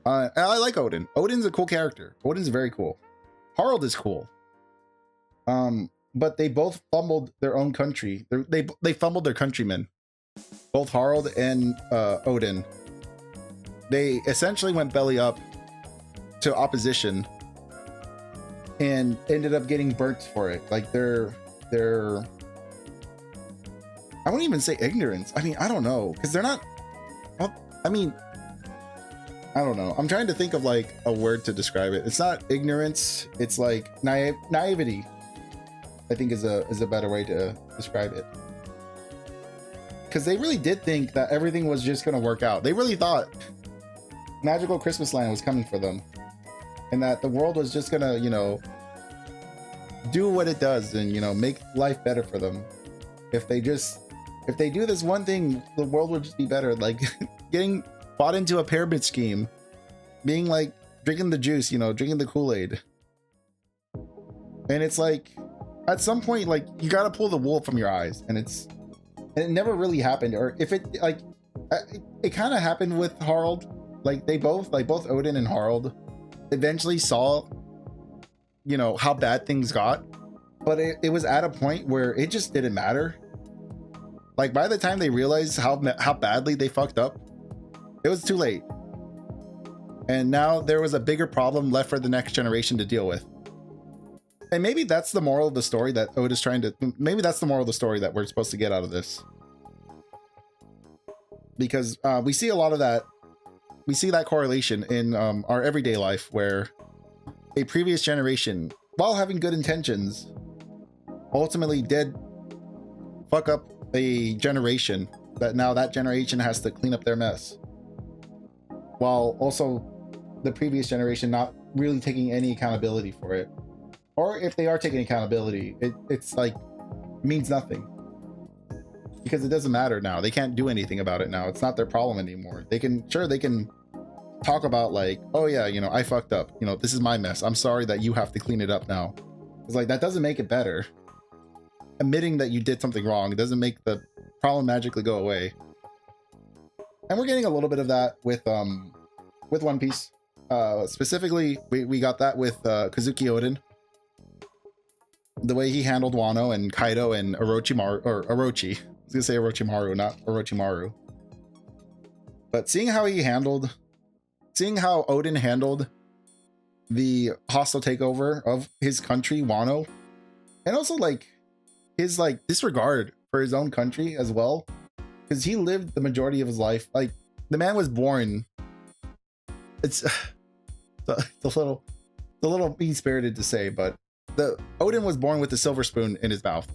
I like Odin. Odin's a cool character. Odin's very cool. Harold is cool. But they both fumbled their own country. They fumbled their countrymen. Both Harold and Odin. They essentially went belly up to opposition and ended up getting burnt for it. Like they're I wouldn't even say ignorance. I mean, I don't know, because they're not. Well, I mean, I don't know. I'm trying to think of like a word to describe it. It's not ignorance. It's like naivety. I think is a better way to describe it. Because they really did think that everything was just going to work out. They really thought magical Christmas land was coming for them, and that the world was just gonna, you know, do what it does and, you know, make life better for them. If they do this one thing, the world would just be better. Like getting bought into a pyramid scheme, being like drinking the juice, you know, drinking the Kool-Aid. And it's like, at some point, like, you got to pull the wool from your eyes, and it never really happened. Or if it, like, it kind of happened with Harald. Like both Odin and Harald eventually saw, you know, how bad things got, but it was at a point where it just didn't matter. Like by the time they realized how badly they fucked up, it was too late. And now there was a bigger problem left for the next generation to deal with. And maybe that's the moral of the story that Oda's maybe that's the moral of the story that we're supposed to get out of this. Because we see a lot of that. We see that correlation in our everyday life, where a previous generation, while having good intentions, ultimately did fuck up a generation that now that generation has to clean up their mess. While also the previous generation not really taking any accountability for it. Or if they are taking accountability, it's like means nothing. Because it doesn't matter now. They can't do anything about it now. It's not their problem anymore. They can talk about like, oh yeah, you know, I fucked up. You know, this is my mess. I'm sorry that you have to clean it up now. It's like, that doesn't make it better. Admitting that you did something wrong, it doesn't make the problem magically go away. And we're getting a little bit of that with One Piece. Specifically, we got that with Kazuki Odin. The way he handled Wano and Kaido and Orochimaru, or Orochi. I was gonna say Orochimaru, not Orochimaru. But seeing how Odin handled the hostile takeover of his country, Wano, and also like his like disregard for his own country as well, because he lived the majority of his life. Like the man was born. It's a little mean-spirited to say, but Odin was born with a silver spoon in his mouth.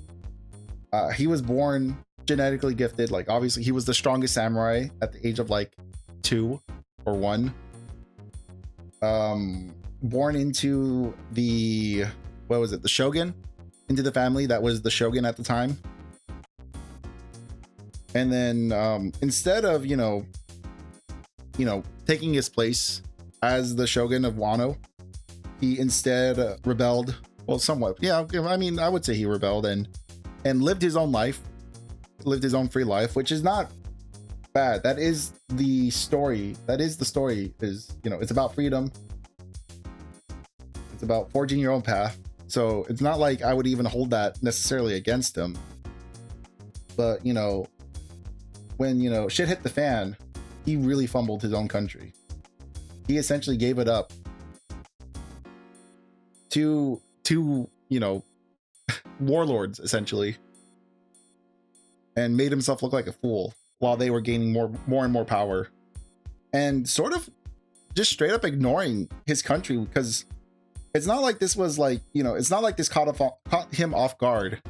He was born genetically gifted. Like obviously he was the strongest samurai at the age of like 2 or 1. Born into the shogun, into the family that was the shogun at the time. And then instead of you know taking his place as the shogun of Wano, he instead rebelled. Well, somewhat, yeah. I mean, I would say he rebelled and lived his own life, lived his own free life, which is not bad. That is the story. Is, you know, it's about freedom. It's about forging your own path. So it's not like I would even hold that necessarily against him. But you know, when you know shit hit the fan, he really fumbled his own country. He essentially gave it up to you know warlords essentially, and made himself look like a fool while they were gaining more and more power, and sort of just straight up ignoring his country. Because it's not like this was like, you know, it's not like this caught him off guard.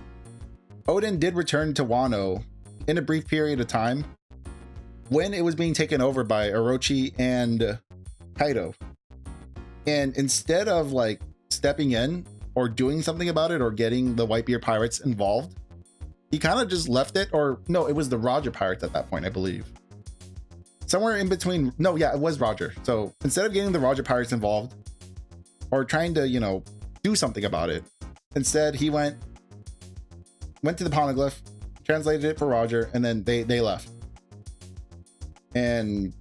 Odin did return to Wano in a brief period of time when it was being taken over by Orochi and Kaido, and instead of like stepping in or doing something about it or getting the Whitebeard pirates involved, he kind of just left it. Or no, it was the Roger pirates at that point, I believe. Somewhere in between. No, yeah, it was Roger. So instead of getting the Roger pirates involved or trying to, you know, do something about it, instead he went to the Poneglyph, translated it for Roger, and then they left. And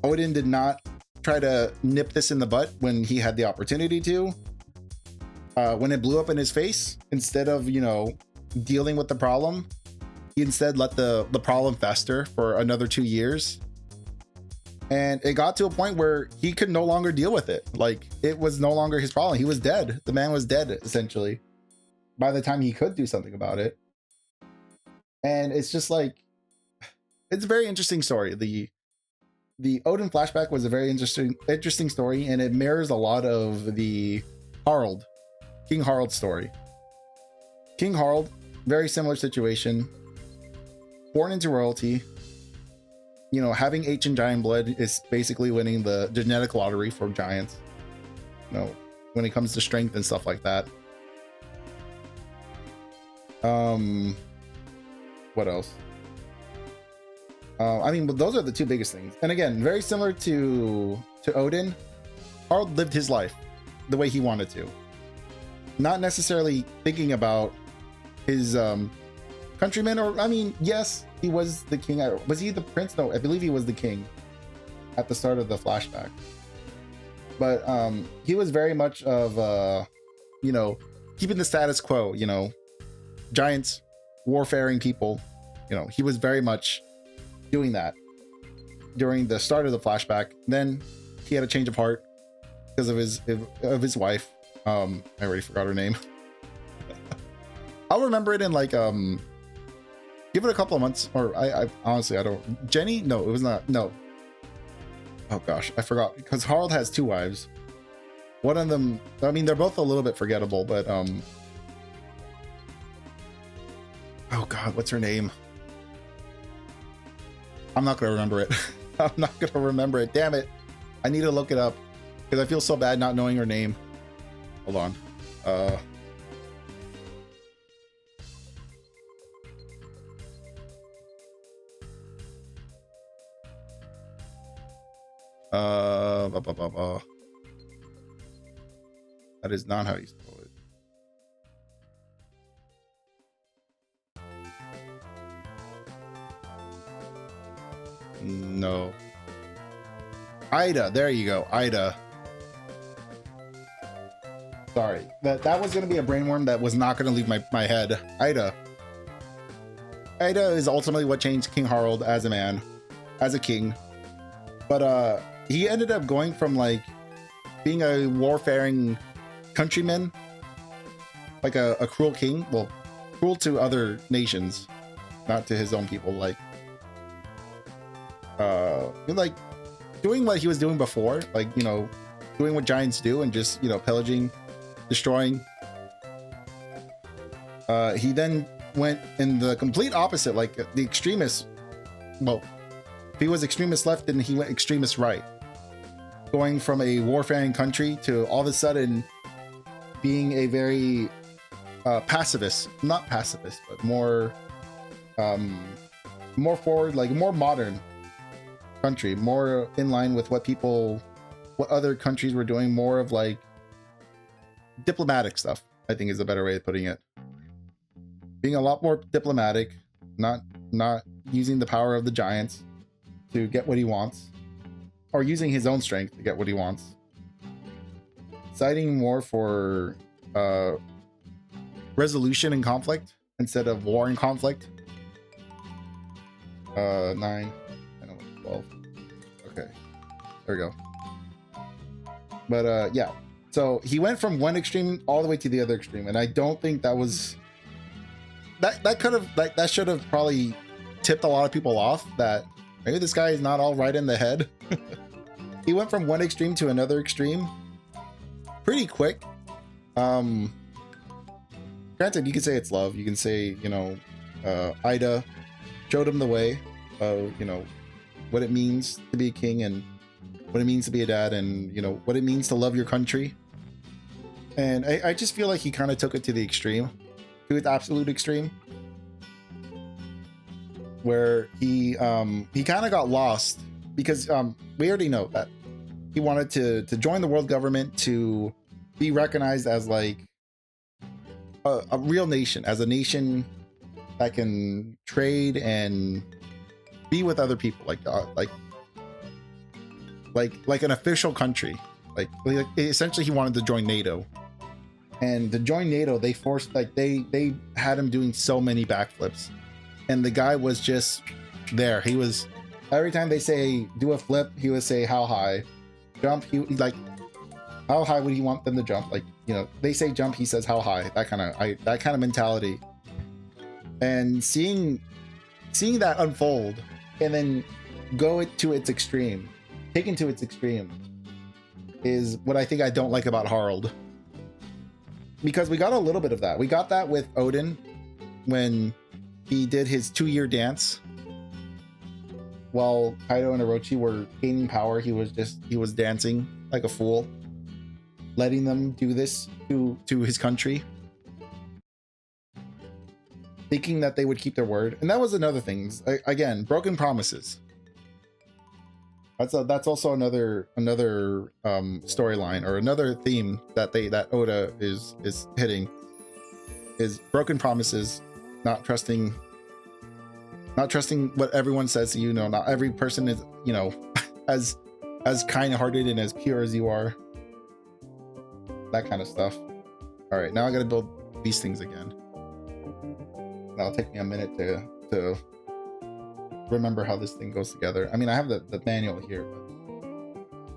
Odin did not try to nip this in the butt when he had the opportunity to. When it blew up in his face, instead of, you know, dealing with the problem, he instead let the problem fester for another 2 years. And it got to a point where he could no longer deal with it. Like, it was no longer his problem. He was dead. The man was dead, essentially, by the time he could do something about it. And it's just like, it's a very interesting story. The Odin flashback was a very interesting story, and it mirrors a lot of the King Harald story. King Harald, very similar situation. Born into royalty, you know, having ancient giant blood is basically winning the genetic lottery for giants. You know, when it comes to strength and stuff like that. What else? I mean, those are the two biggest things. And again, very similar to Odin, Harald lived his life the way he wanted to, not necessarily thinking about his countrymen. Or I mean, yes, he was the king. Was he the prince? No, I believe he was the king at the start of the flashback. But he was very much of you know, keeping the status quo. You know, giants, warfaring people. You know, he was very much doing that during the start of the flashback. Then he had a change of heart because of his wife. I already forgot her name. I'll remember it in like give it a couple of months, or I honestly I don't. Jenny? No, it was not. No. Oh gosh, I forgot, because Harald has two wives. One of them, I mean, they're both a little bit forgettable, but oh god, what's her name? I'm not gonna remember it. I'm not gonna remember it. Damn it. I need to look it up because I feel so bad not knowing her name. Hold on. That is not how you spell it. No. Ida, there you go. Ida. Sorry. That was gonna be a brainworm that was not gonna leave my head. Ida. Ida is ultimately what changed King Harald as a man, as a king. But he ended up going from like being a warfaring countryman, like a cruel king, well, cruel to other nations, not to his own people, like doing what he was doing before, like, you know, doing what giants do and just, you know, pillaging, destroying. He then went in the complete opposite, like the extremist. Well, if he was extremist left, then he went extremist right, going from a warfaring country to all of a sudden being a very pacifist, not pacifist, but more forward, like more modern country, more in line with what other countries were doing, more of like diplomatic stuff, I think is a better way of putting it. Being a lot more diplomatic, not using the power of the giants to get what he wants, or using his own strength to get what he wants. Siding more for resolution and conflict instead of war and conflict. 9, 10, 12. Okay, there we go. But yeah, so he went from one extreme all the way to the other extreme, and I don't think that was that should have probably tipped a lot of people off that maybe this guy is not all right in the head. He went from one extreme to another extreme pretty quick. Granted, you can say it's love, you can say, you know, Ida showed him the way of, you know, what it means to be a king and what it means to be a dad, and, you know, what it means to love your country. And I just feel like he kind of took it to the extreme, to its absolute extreme, where he kind of got lost, because we already know that he wanted to join the world government, to be recognized as like a real nation, as a nation that can trade and be with other people, like an official country. Like essentially he wanted to join NATO. And to join NATO, they forced, like they had him doing so many backflips, and the guy was just there. He was, every time they say do a flip, he would say how high. Jump, he like, how high would he want them to jump? Like, you know, they say jump, he says how high. That kind of mentality. And seeing that unfold and then go to its extreme, taken to its extreme, is what I think I don't like about Harald. Because we got a little bit of that. We got that with Odin when he did his 2-year dance. while Kaido and Orochi were gaining power, he was dancing like a fool, letting them do this to his country, thinking that they would keep their word. And that was another thing. Again, broken promises. That's also another storyline, or another theme that Oda is hitting, is broken promises, not trusting what everyone says to you. No, not every person is, you know, as kind-hearted and as pure as you are. That kind of stuff. All right, now I gotta build these things again. That'll take me a minute to remember how this thing goes together. I mean, I have the manual here,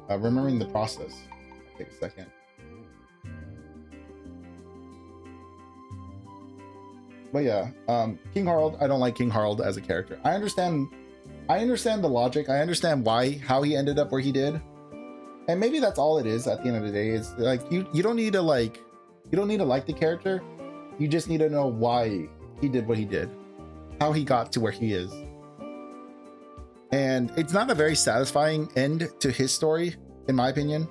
but remembering the process takes a second. But yeah, King Harald, I don't like King Harald as a character. I understand the logic. I understand how he ended up where he did. And maybe that's all it is at the end of the day. Is like you don't need to like the character. You just need to know why he did what he did, how he got to where he is. And it's not a very satisfying end to his story, in my opinion.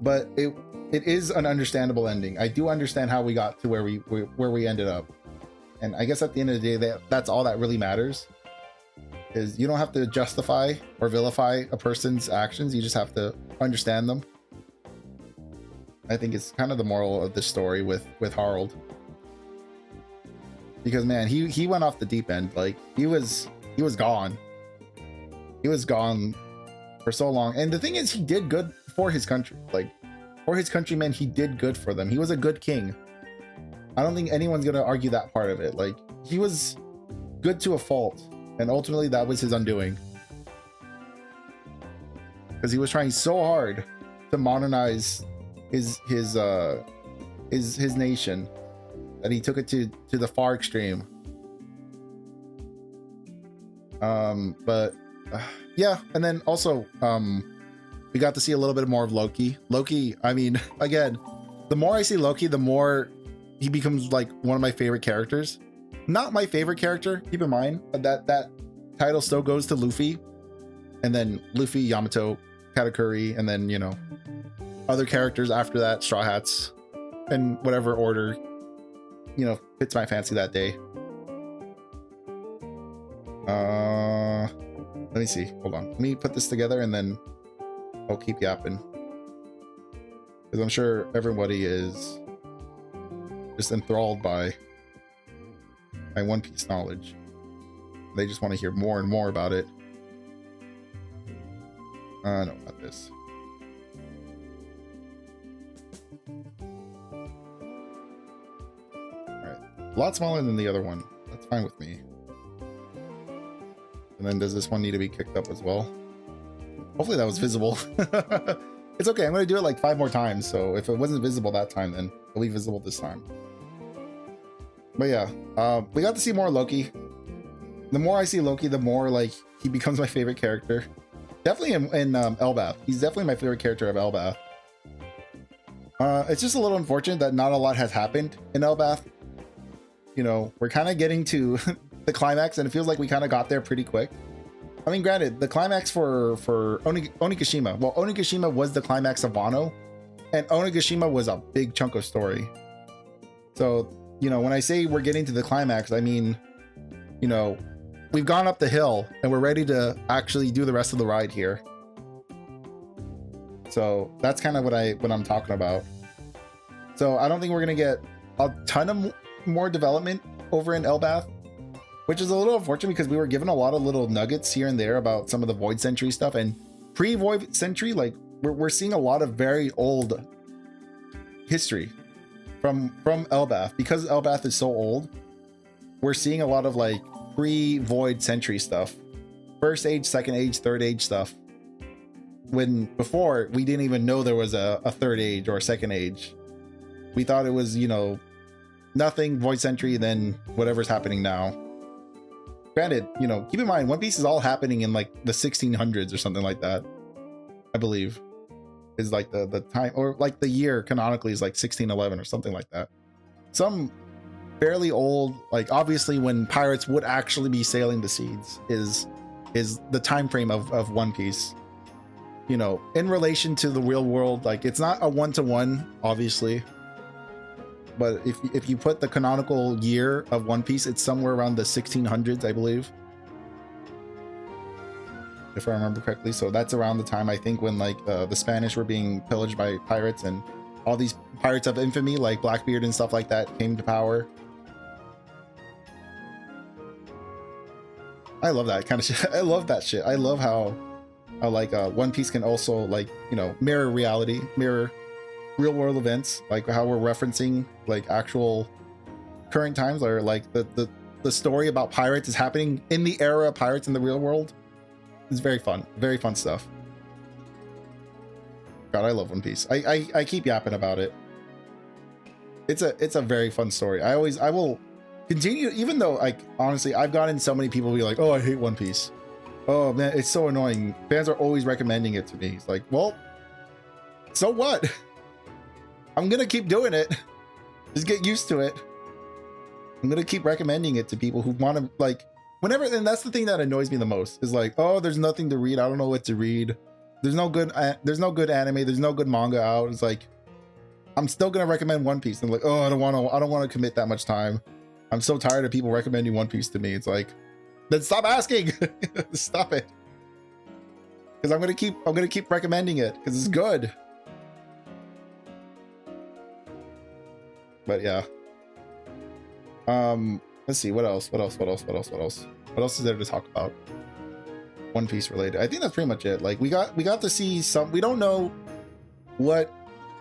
But it is an understandable ending. I do understand how we got to where we ended up. And I guess at the end of the day, that's all that really matters. Is you don't have to justify or vilify a person's actions. You just have to understand them. I think it's kind of the moral of this story with Harald. Because man, he went off the deep end. Like he was gone. He was gone for so long. And the thing is, he did good for his country. Like for his countrymen, he did good for them. He was a good king. I don't think anyone's gonna argue that part of it. Like he was good to a fault, and ultimately that was his undoing. Because he was trying so hard to modernize his nation that he took it to the far extreme. Yeah, and then also we got to see a little bit more of Loki. I mean, again, the more I see Loki, the more he becomes like one of my favorite characters. Not my favorite character, keep in mind that title still goes to Luffy, and then Luffy, Yamato, Katakuri, and then, you know, other characters after that, Straw Hats, in whatever order, you know, fits my fancy that day. Let me see, hold on, let me put this together and then I'll keep yapping, because I'm sure everybody is just enthralled by my One Piece knowledge. They just want to hear more and more about it. No, not this. Alright, a lot smaller than the other one. That's fine with me. And then does this one need to be kicked up as well? Hopefully that was visible. It's okay, I'm going to do it like 5 more times, so if it wasn't visible that time, then it'll be visible this time. But yeah, we got to see more Loki. The more I see Loki, the more like he becomes my favorite character. Definitely in Elbath. He's definitely my favorite character of Elbath. It's just a little unfortunate that not a lot has happened in Elbath. You know, we're kind of getting to the climax, and it feels like we kind of got there pretty quick. I mean, granted, the climax for Onigashima. Well, Onigashima was the climax of Wano, and Onigashima was a big chunk of story. So, you know, when I say we're getting to the climax, I mean, you know, we've gone up the hill and we're ready to actually do the rest of the ride here. So that's kind of what I'm talking about. So I don't think we're gonna get a ton of more development over in Elbath, which is a little unfortunate because we were given a lot of little nuggets here and there about some of the Void Century stuff, and pre-Void Century, like we're seeing a lot of very old history from Elbath. Because Elbath is so old, we're seeing a lot of like pre-Void Century stuff, first age, second age, third age stuff, when before we didn't even know there was a third age or a second age. We thought it was, you know, nothing Void Century, then whatever's happening now. Granted, you know, keep in mind, One Piece is all happening in like the 1600s or something like that, I believe, is like the time, or like the year canonically is like 1611 or something like that. Some fairly old, like obviously when pirates would actually be sailing the seas is the time frame of One Piece. You know, in relation to the real world, like it's not a one-to-one, obviously. But if you put the canonical year of One Piece, it's somewhere around the 1600s, I believe, if I remember correctly. So that's around the time, I think, when like the Spanish were being pillaged by pirates, and all these pirates of infamy like Blackbeard and stuff like that came to power. I love that kind of shit. I love that shit. I love how like One Piece can also, like, you know, mirror reality, mirror real world events, like how we're referencing like actual current times, or like the story about pirates is happening in the era of pirates in the real world. It's very fun stuff. God, I love One Piece. I keep yapping about it. It's a very fun story. I will continue, even though, like, honestly, I've gotten so many people be like, oh, I hate One Piece. Oh man, it's so annoying. Fans are always recommending it to me. It's like, well, so what? I'm gonna keep doing it. Just get used to it. I'm gonna keep recommending it to people who want to, like, whenever. And that's the thing that annoys me the most, is like, oh, there's nothing to read. I don't know what to read. There's no good anime. There's no good manga out. It's like, I'm still gonna recommend One Piece. And like, oh, I don't want to commit that much time. I'm so tired of people recommending One Piece to me. It's like, then stop asking. Stop it. Because I'm gonna keep recommending it because it's good. But yeah. Let's see, what else is there to talk about One Piece related? I think that's pretty much it. Like, we got to see some. We don't know what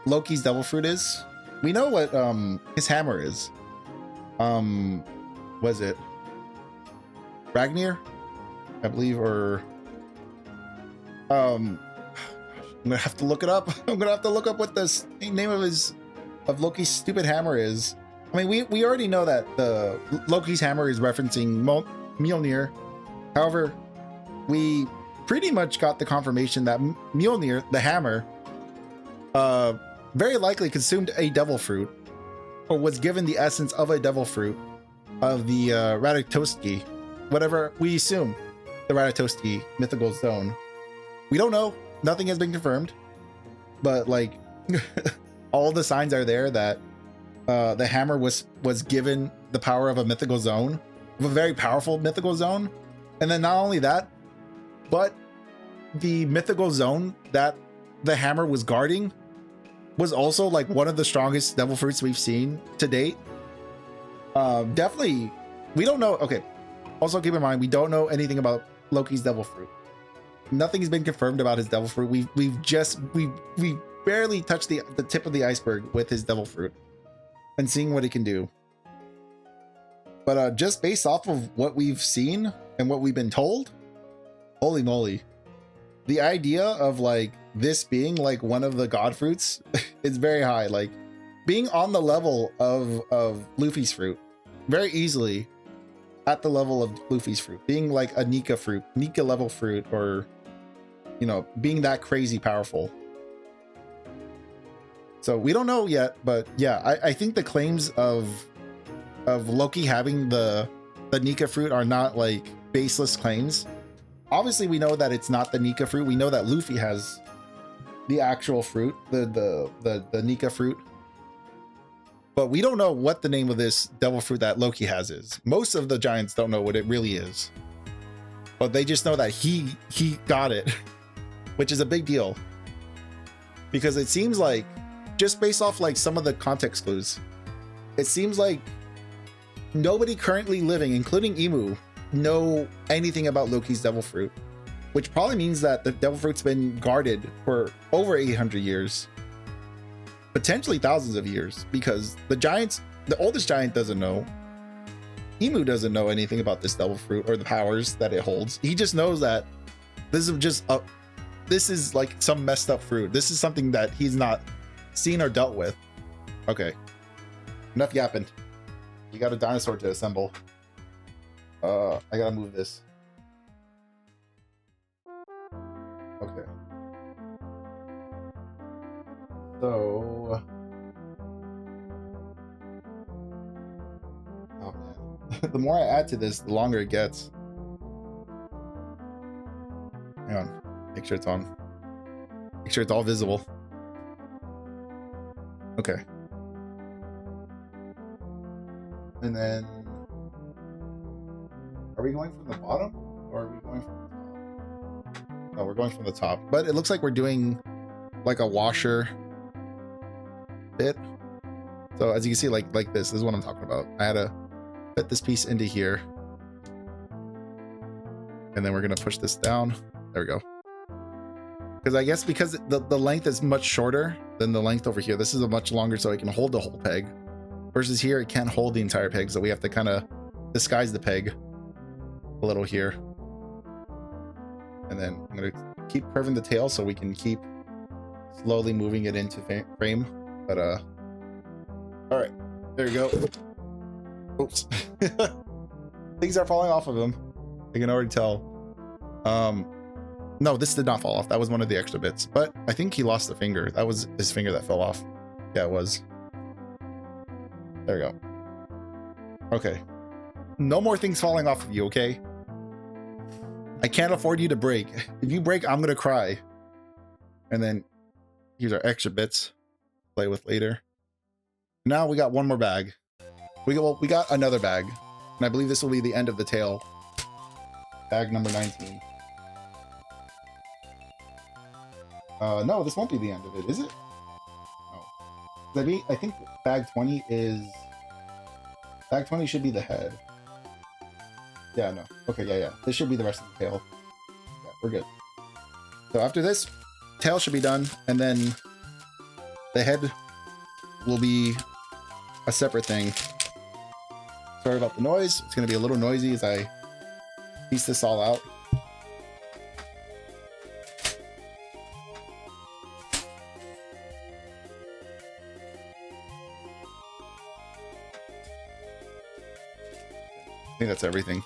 Loki's devil fruit is. We know what his hammer is. Was it Ragnir, I believe, or I'm gonna have to look it up. I'm gonna have to look up what the name of Loki's stupid hammer is. I mean, we already know that the Loki's hammer is referencing Mjolnir. However, we pretty much got the confirmation that Mjolnir, the hammer, very likely consumed a devil fruit, or was given the essence of a devil fruit of the Ratatoski, whatever we assume the Ratatoski mythical zone. We don't know. Nothing has been confirmed, but like all the signs are there that the hammer was given the power of a mythical zone, of a very powerful mythical zone. And then not only that, but the mythical zone that the hammer was guarding was also like one of the strongest devil fruits we've seen to date. Definitely, we don't know. Okay, also keep in mind, we don't know anything about Loki's devil fruit. Nothing's been confirmed about his devil fruit. We've barely touched the tip of the iceberg with his devil fruit and seeing what it can do. But just based off of what we've seen and what we've been told, holy moly, the idea of like this being like one of the god fruits is very high. Like being on the level of Luffy's fruit, very easily at the level of Luffy's fruit, being like a Nika fruit, Nika level fruit, or, you know, being that crazy powerful. So we don't know yet, but yeah, I think the claims of Loki having the Nika fruit are not like baseless claims. Obviously, we know that it's not the Nika fruit. We know that Luffy has the actual fruit, the Nika fruit. But we don't know what the name of this devil fruit that Loki has is. Most of the giants don't know what it really is. But they just know that he got it, which is a big deal. Because it seems like, just based off like some of the context clues, it seems like nobody currently living, including Emu, know anything about Loki's devil fruit, which probably means that the devil fruit's been guarded for over 800 years, potentially thousands of years, because the oldest giant doesn't know. Emu doesn't know anything about this devil fruit or the powers that it holds. He just knows that this is like some messed up fruit. This is something that he's not seen or dealt with. Okay, enough yapping. You got a dinosaur to assemble. I gotta move this. Okay. So The more I add to this, the longer it gets. Hang on. Make sure it's on. Make sure it's all visible. Okay. And then, are we going from the bottom or are we going from the top? No, we're going from the top. But it looks like we're doing like a washer bit. So as you can see, like this is what I'm talking about. I had to fit this piece into here. And then we're gonna push this down. There we go. Because I guess because the length is much shorter than the length over here. This is a much longer, so it can hold the whole peg. Versus here, it can't hold the entire peg, so we have to kind of disguise the peg a little here. And then I'm gonna keep curving the tail so we can keep slowly moving it into frame. But all right, there you go. Oops. Things are falling off of him. I can already tell. No, this did not fall off. That was one of the extra bits, but I think he lost a finger. That was his finger that fell off. Yeah, it was. There we go. Okay. No more things falling off of you, okay? I can't afford you to break. If you break, I'm gonna cry. And then here's our extra bits. Play with later. Now we got one more bag. We got another bag. And I believe this will be the end of the tail. Bag number 19. No, this won't be the end of it, is it? No. I think bag 20 is... Bag 20 should be the head. Yeah, no. Okay, yeah. This should be the rest of the tail. Yeah, we're good. So after this, tail should be done, and then the head will be a separate thing. Sorry about the noise. It's going to be a little noisy as I piece this all out. I think that's everything.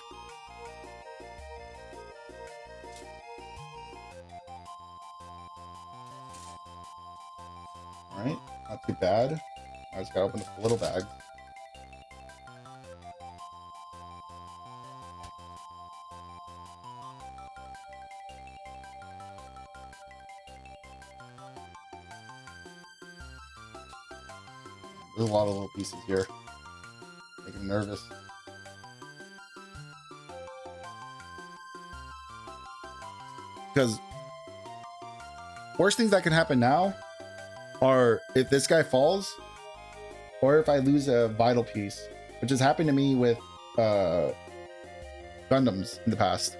All right, not too bad. I just gotta open this little bag. There's a lot of little pieces here. Making me nervous. Because worst things that can happen now are if this guy falls or if I lose a vital piece, which has happened to me with Gundams in the past.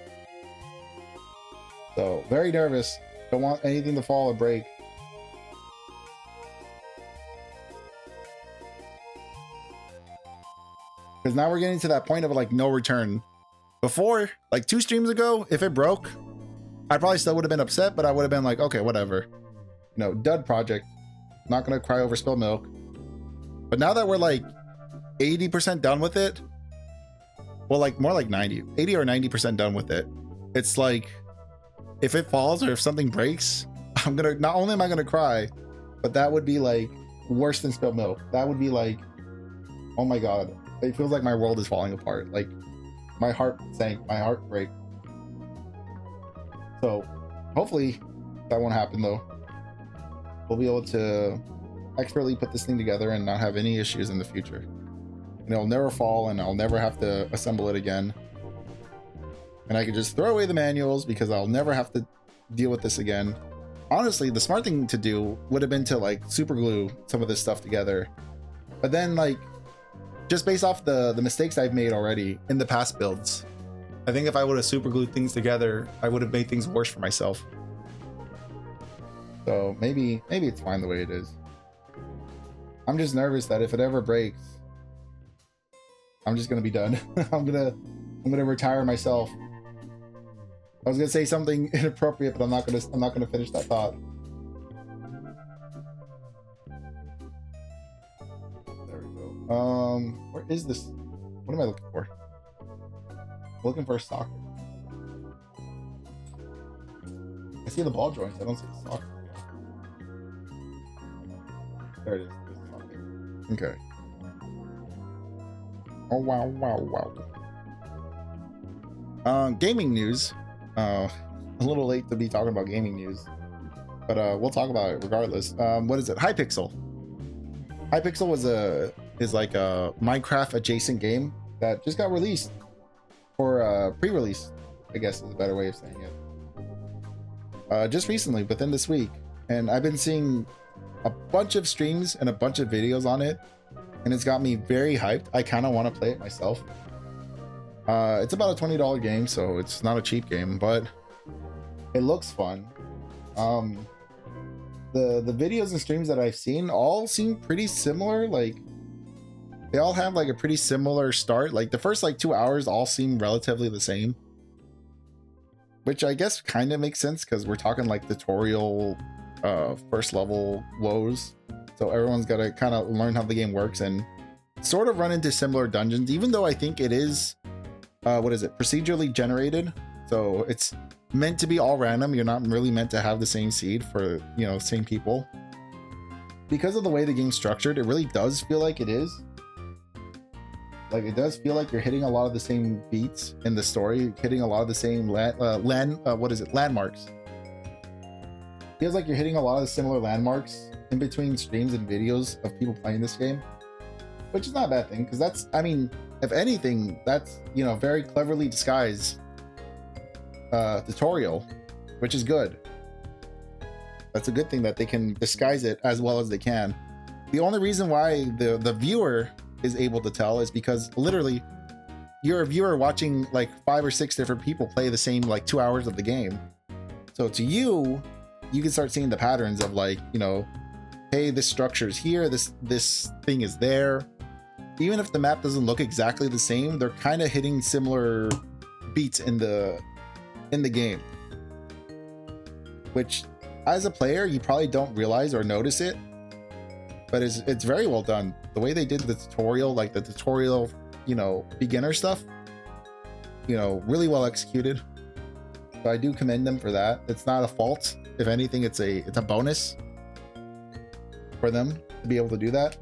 So very nervous. Don't want anything to fall or break. Because now we're getting to that point of like no return. Before, like 2 streams ago, if it broke, I probably still would have been upset, but I would have been like, okay, whatever. You know, dud project. Not gonna cry over spilled milk. But now that we're like 80% done with it, well, like more like 80 or 90% done with it. It's like, if it falls or if something breaks, I'm gonna, not only am I gonna cry, but that would be like worse than spilled milk. That would be like, oh my God. It feels like my world is falling apart. Like my heart sank, my heart break. So hopefully that won't happen though. We'll be able to expertly put this thing together and not have any issues in the future. And it'll never fall and I'll never have to assemble it again. And I can just throw away the manuals because I'll never have to deal with this again. Honestly, the smart thing to do would have been to like super glue some of this stuff together. But then like, just based off the mistakes I've made already in the past builds, I think if I would have super glued things together, I would have made things worse for myself. So maybe it's fine the way it is. I'm just nervous that if it ever breaks, I'm just gonna be done. I'm gonna retire myself. I was gonna say something inappropriate, but I'm not gonna finish that thought. There we go. Where is this? What am I looking for? I'm looking for a socket. I see the ball joints. I don't see the socket. There it is. Okay. Oh wow, wow, wow. Gaming news. A little late to be talking about gaming news, but we'll talk about it regardless. What is it? Hypixel. Hypixel is like a Minecraft adjacent game that just got released, or pre-release, I guess is a better way of saying it. Just recently, within this week, and I've been seeing a bunch of streams and a bunch of videos on it, and it's got me very hyped. I kind of want to play it myself. It's about a $20 game, so it's not a cheap game, but it looks fun. The videos and streams that I've seen all seem pretty similar. Like, they all have like a pretty similar start. Like the first like 2 hours all seem relatively the same, which I guess kind of makes sense because we're talking like tutorial first level woes, so everyone's got to kind of learn how the game works and sort of run into similar dungeons, even though I think it is what is it, procedurally generated, so it's meant to be all random. You're not really meant to have the same seed for, you know, same people. Because of the way the game's structured, it really does feel like it is. Like, it does feel like you're hitting a lot of the same beats in the story, hitting a lot of the same landmarks. Feels like you're hitting a lot of the similar landmarks in between streams and videos of people playing this game, which is not a bad thing, because that's, I mean, if anything, that's, you know, very cleverly disguised tutorial, which is good. That's a good thing that they can disguise it as well as they can. The only reason why the viewer is able to tell is because literally you're a viewer watching like 5 or 6 different people play the same like 2 hours of the game. So to you can start seeing the patterns of, like, you know, hey, this structure is here, this thing is there. Even if the map doesn't look exactly the same, they're kind of hitting similar beats in the game, which as a player you probably don't realize or notice it, but it's very well done. The way they did the tutorial, like the tutorial, you know, beginner stuff, you know, really well executed. So I do commend them for that. It's not a fault. If anything, it's a bonus for them to be able to do that.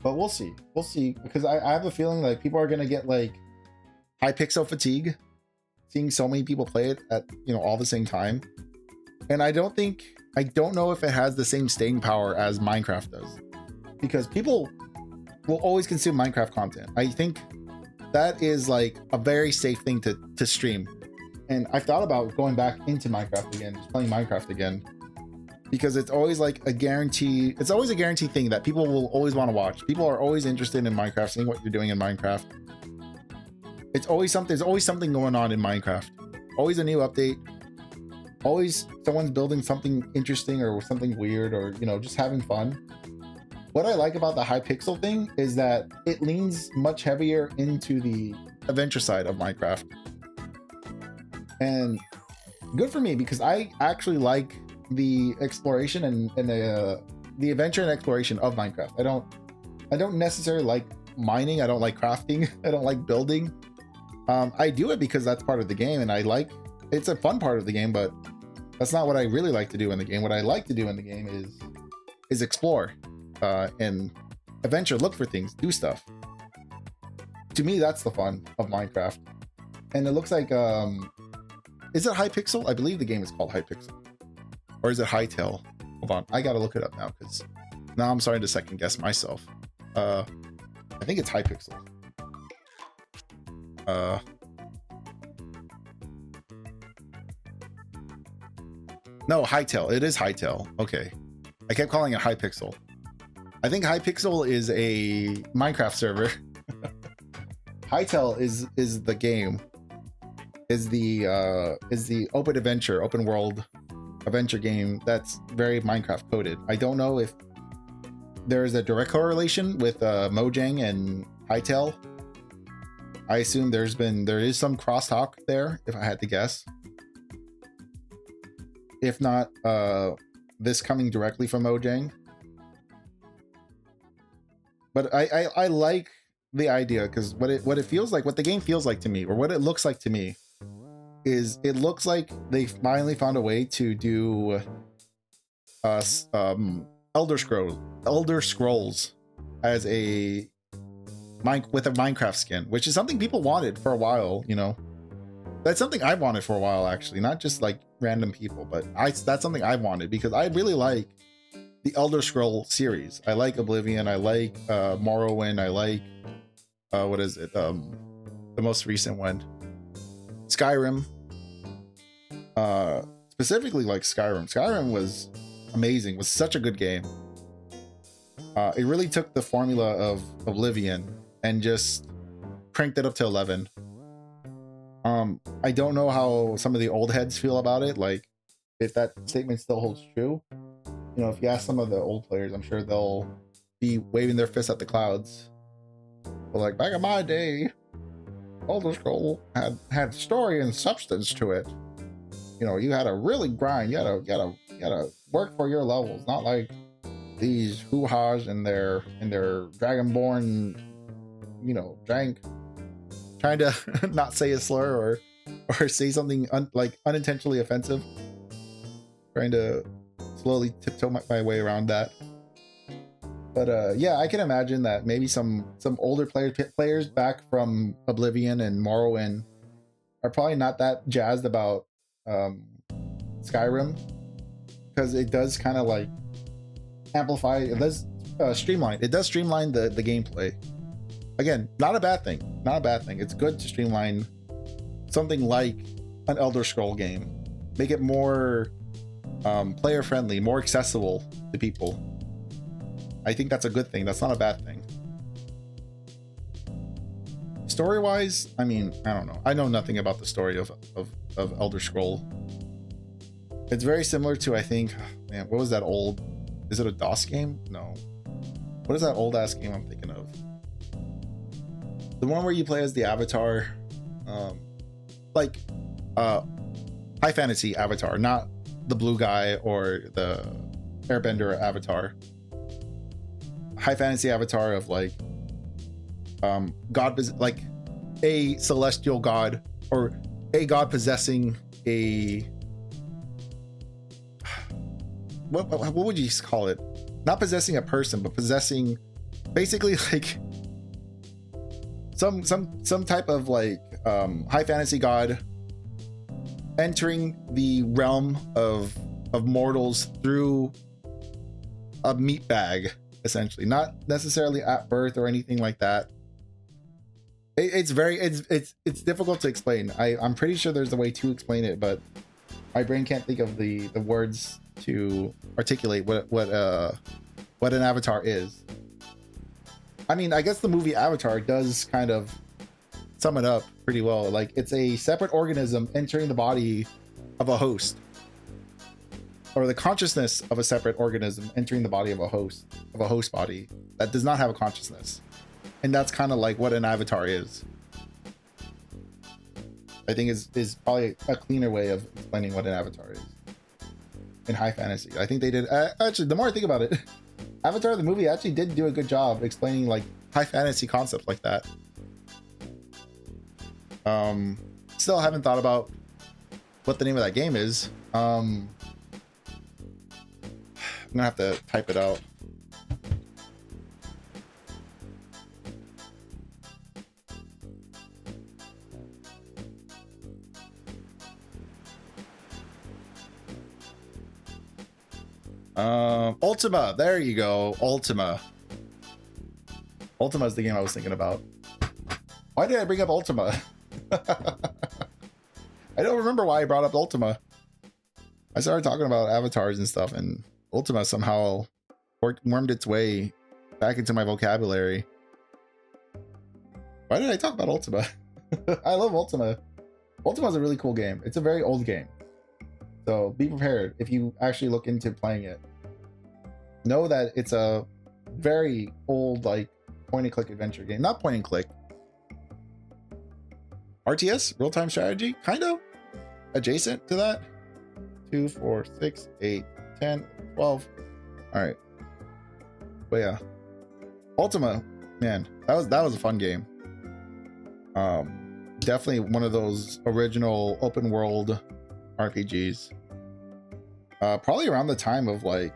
But we'll see, because I have a feeling like people are gonna get like Hypixel fatigue, seeing so many people play it at, you know, all the same time. And I don't know if it has the same staying power as Minecraft does, because people will always consume Minecraft content. I think that is like a very safe thing to stream. And I've thought about going back into Minecraft again, just playing Minecraft again, because it's always like a guarantee. It's always a guaranteed thing that people will always want to watch. People are always interested in Minecraft, seeing what you're doing in Minecraft. It's always something. There's always something going on in Minecraft. Always a new update. Always someone's building something interesting or something weird, or, you know, just having fun. What I like about the Hypixel thing is that it leans much heavier into the adventure side of Minecraft. And good for me, because I actually like the exploration and the adventure and exploration of Minecraft. I don't necessarily like mining. I don't like crafting. I don't like building. I do it because that's part of the game, and it's a fun part of the game, but that's not what I really like to do in the game. What I like to do in the game is explore and adventure, look for things, do stuff. To me, that's the fun of Minecraft. And it looks like, is it Hypixel? I believe the game is called Hypixel. Or is it Hytale? Hold on, I gotta look it up now, because now I'm starting to second guess myself. I think it's Hypixel. No, Hytale. It is Hytale. Okay. I kept calling it Hypixel. I think Hypixel is a Minecraft server. Hytale is the game. Is the open world adventure game that's very Minecraft coded. I don't know if there's a direct correlation with Mojang and Hytale. I assume there is some crosstalk there, if I had to guess. If not, this coming directly from Mojang. But I like the idea, because what it feels like, what the game feels like to me, or what it looks like to me, is it looks like they finally found a way to do Elder Scrolls as a with a Minecraft skin, which is something people wanted for a while. You know, that's something I wanted for a while, actually, not just like random people, but that's something I wanted because I really like the Elder Scroll series. I like Oblivion, I like Morrowind, I like what is it, the most recent one, Skyrim. Specifically like Skyrim was amazing, was such a good game. It really took the formula of Oblivion and just cranked it up to 11. I don't know how some of the old heads feel about it, like if that statement still holds true. You know, if you ask some of the old players, I'm sure they'll be waving their fists at the clouds. But like, back in my day, Elder Scroll had story and substance to it. You know, you had to really grind. You had to work for your levels, not like these hoo-has and their dragonborn, you know, trying to not say a slur or say something like unintentionally offensive. Trying to slowly tiptoe my way around that. But yeah, I can imagine that maybe some older players back from Oblivion and Morrowind are probably not that jazzed about Skyrim, because it does kind of like amplify, it does streamline the gameplay. Again, not a bad thing. It's good to streamline something like an Elder Scroll game, make it more player friendly, more accessible to people. I think that's a good thing. That's not a bad thing. Story wise, I mean, I don't know. I know nothing about the story of Elder Scroll. It's very similar to, I think, man, what was that old, is it a DOS game? No. What is that old ass game I'm thinking of? The one where you play as the Avatar, like high fantasy Avatar, not the blue guy or the Airbender Avatar. High fantasy Avatar of like god, like a celestial god, or a god possessing a what would you call it? Not possessing a person, but possessing basically like some type of like high fantasy god entering the realm of mortals through a meat bag, essentially, not necessarily at birth or anything like that. It's difficult to explain. I'm pretty sure there's a way to explain it, but my brain can't think of the words to articulate what an avatar is. I mean, I guess the movie Avatar does kind of sum it up pretty well. Like, it's a separate organism entering the body of a host, or the consciousness of a separate organism entering the body of a host body that does not have a consciousness. And that's kind of like what an avatar is. I think is probably a cleaner way of explaining what an avatar is in high fantasy. I think they did, actually, the more I think about it, Avatar the movie actually did do a good job explaining like high fantasy concepts like that. Still haven't thought about what the name of that game is. I'm gonna have to type it out. Ultima, there you go. Ultima is the game I was thinking about. Why did I bring up Ultima? I don't remember why I brought up Ultima. I started talking about avatars and stuff, and Ultima somehow wormed its way back into my vocabulary. Why did I talk about Ultima? I love Ultima. Ultima is a really cool game. It's a very old game, so be prepared if you actually look into playing it. Know that it's a very old, like, point and click adventure game. Not point and click. RTS, real-time strategy, kind of adjacent to that. 2, 4, 6, 8, 10, 12. All right. But yeah, Ultima, man, that was a fun game. Definitely one of those original open world RPGs. Probably around the time of like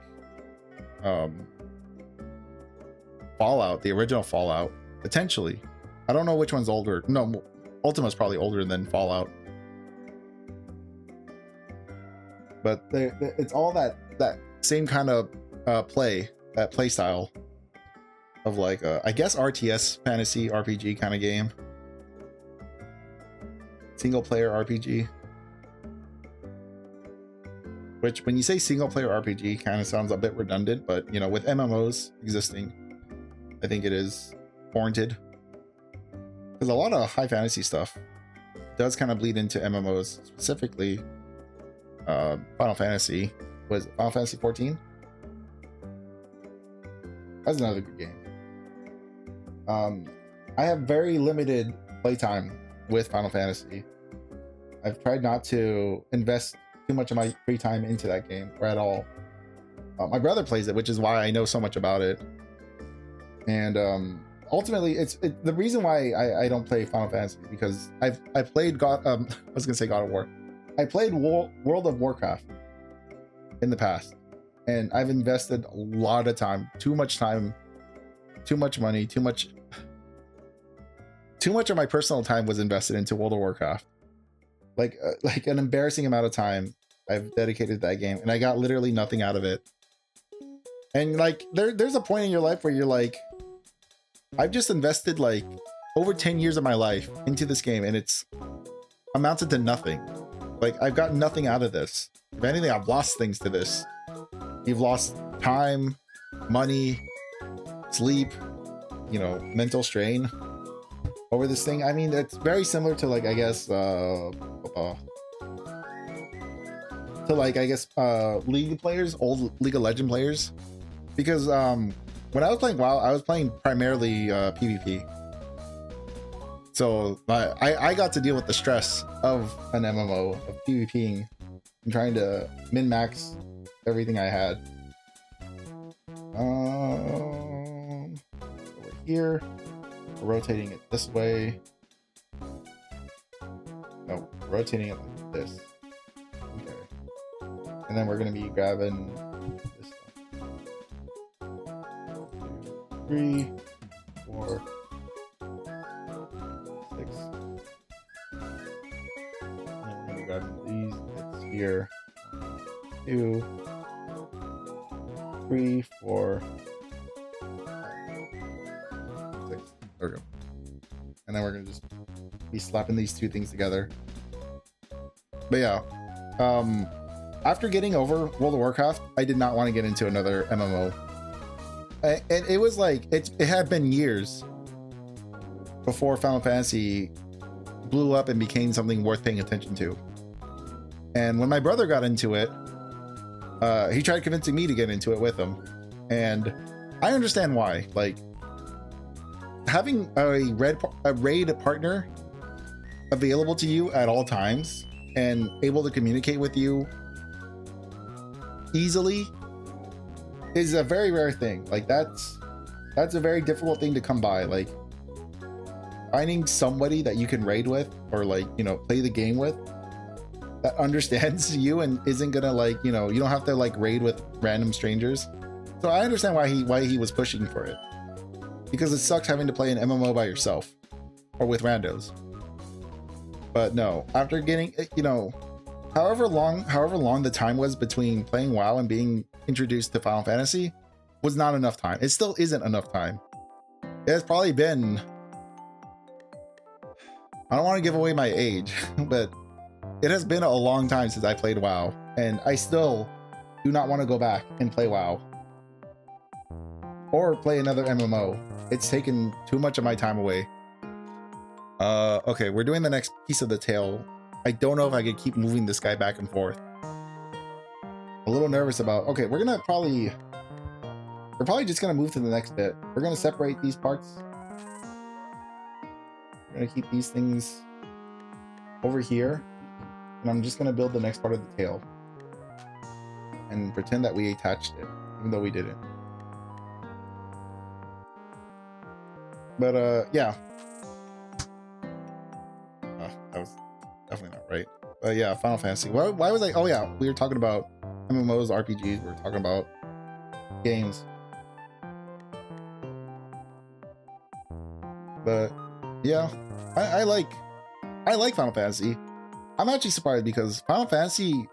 Fallout, the original Fallout, potentially. I don't know which one's older. No, Ultima's probably older than Fallout. But it's all that same kind of play style of like I guess RTS fantasy RPG kind of game, single player RPG. Which, when you say single player RPG, kind of sounds a bit redundant, but you know, with MMOs existing, I think it is warranted. Because a lot of high fantasy stuff does kind of bleed into MMOs, specifically Final Fantasy. Was Final Fantasy 14? That's another good game. I have very limited playtime with Final Fantasy. I've tried not to invest too much of my free time into that game, or at all. My brother plays it, which is why I know so much about it. And ultimately, the reason why I don't play Final Fantasy is because I played I was gonna say God of War. I played World of Warcraft in the past, and I've invested a lot of time, too much money, too much of my personal time was invested into World of Warcraft. Like an embarrassing amount of time I've dedicated to that game, and I got literally nothing out of it. And like there's a point in your life where you're like, I've just invested like over 10 years of my life into this game, and it's amounted to nothing. Like, I've got nothing out of this. If anything, I've lost things to this. You've lost time, money, sleep, you know, mental strain over this thing. I mean, it's very similar to like, I guess, League players, old League of Legends players. Because when I was playing WoW, I was playing primarily PvP. So I got to deal with the stress of an MMO, of PvPing, and trying to min-max everything I had. Over here, we're rotating it this way. No, rotating it like this. Okay. And then we're going to be grabbing this stuff. 3, 4, 6. And then we're going to be grabbing these bits here. 2, 3, 4, 5, 6. There we go. And then we're going to just be slapping these two things together. But yeah, after getting over World of Warcraft, I did not want to get into another MMO. And it was like, it had been years before Final Fantasy blew up and became something worth paying attention to. And when my brother got into it, he tried convincing me to get into it with him. And I understand why. Like, having a raid partner available to you at all times and able to communicate with you easily is a very rare thing. Like, that's a very difficult thing to come by. Like, finding somebody that you can raid with, or like, you know, play the game with, that understands you and isn't gonna, like, you know, you don't have to like raid with random strangers. So I understand why he was pushing for it, because it sucks having to play an MMO by yourself or with randos. But no, after getting, you know, however long the time was between playing WoW and being introduced to Final Fantasy was not enough time. It still isn't enough time. It has probably been, I don't want to give away my age, but it has been a long time since I played WoW, and I still do not want to go back and play WoW or play another MMO. It's taken too much of my time away. Okay, we're doing the next piece of the tail. I don't know if I could keep moving this guy back and forth. A little nervous about, okay, we're probably just gonna move to the next bit. We're gonna separate these parts. We're gonna keep these things over here, and I'm just gonna build the next part of the tail and pretend that we attached it, even though we didn't. But yeah. That was definitely not right. But yeah, Final Fantasy. Why was I? Oh yeah, we were talking about MMOs, RPGs. We were talking about games. But yeah, I like Final Fantasy. I'm actually surprised because Final Fantasy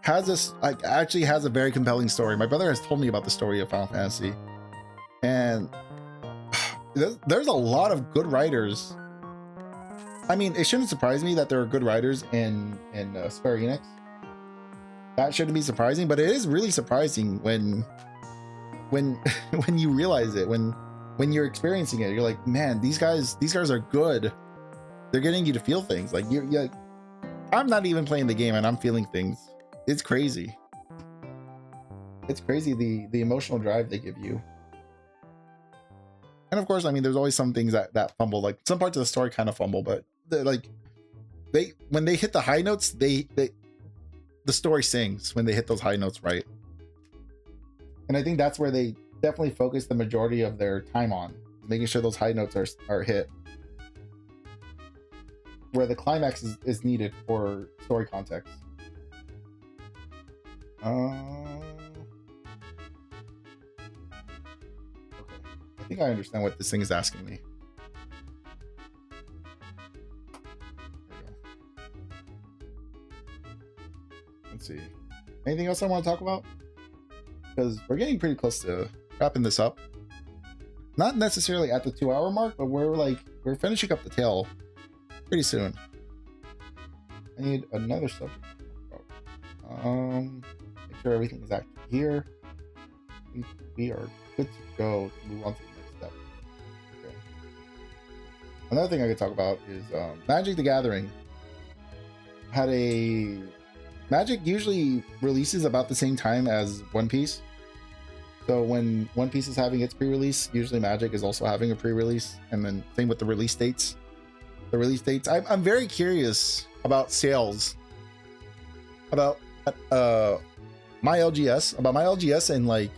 has this, like, actually has a very compelling story. My brother has told me about the story of Final Fantasy, and there's a lot of good writers. I mean, it shouldn't surprise me that there are good writers in Square Enix. That shouldn't be surprising, but it is really surprising when when you realize it, when you're experiencing it. You're like, man, these guys are good. They're getting you to feel things. Like you're like, I'm not even playing the game and I'm feeling things. It's crazy. It's crazy the emotional drive they give you. And of course, I mean, there's always some things that fumble. Like some parts of the story kind of fumble, but when they hit the high notes, the story sings when they hit those high notes, right? And I think that's where they definitely focus the majority of their time on, making sure those high notes are hit, where the climax is needed for story context. Okay. I think I understand what this thing is asking me. Let's see. Anything else I want to talk about? Because we're getting pretty close to wrapping this up. Not necessarily at the 2-hour mark, but we're finishing up the tail pretty soon. I need another subject. Make sure everything is active here. We are good to go to move on to the next step. Okay. Another thing I could talk about is Magic the Gathering. Magic usually releases about the same time as One Piece. So when One Piece is having its pre-release, usually Magic is also having a pre-release, and then same with the release dates. I'm very curious about sales, about my LGS, and like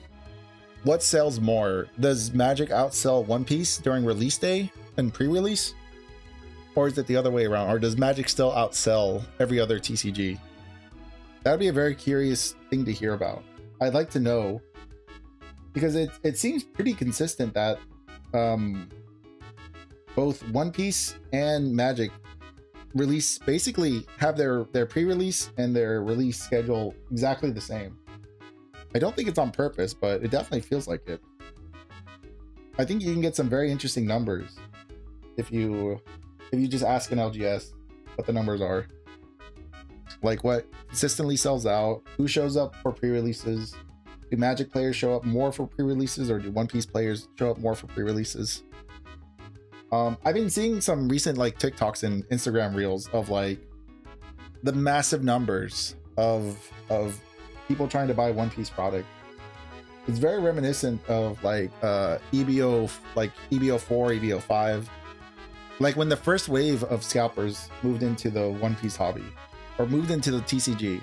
what sells more. Does Magic outsell One Piece during release day and pre-release, or is it the other way around? Or does Magic still outsell every other TCG? That would be a very curious thing to hear about. I'd like to know, because it seems pretty consistent that both One Piece and Magic release basically have their pre-release and their release schedule exactly the same. I don't think it's on purpose, but it definitely feels like it. I think you can get some very interesting numbers if you just ask an LGS what the numbers are. Like what consistently sells out, who shows up for pre-releases, do Magic players show up more for pre-releases, or do One Piece players show up more for pre-releases? I've been seeing some recent like TikToks and Instagram reels of like the massive numbers of people trying to buy One Piece product. It's very reminiscent of like EBO, like EBO 4, EBO 5, like when the first wave of scalpers moved into the One Piece hobby or moved into the TCG.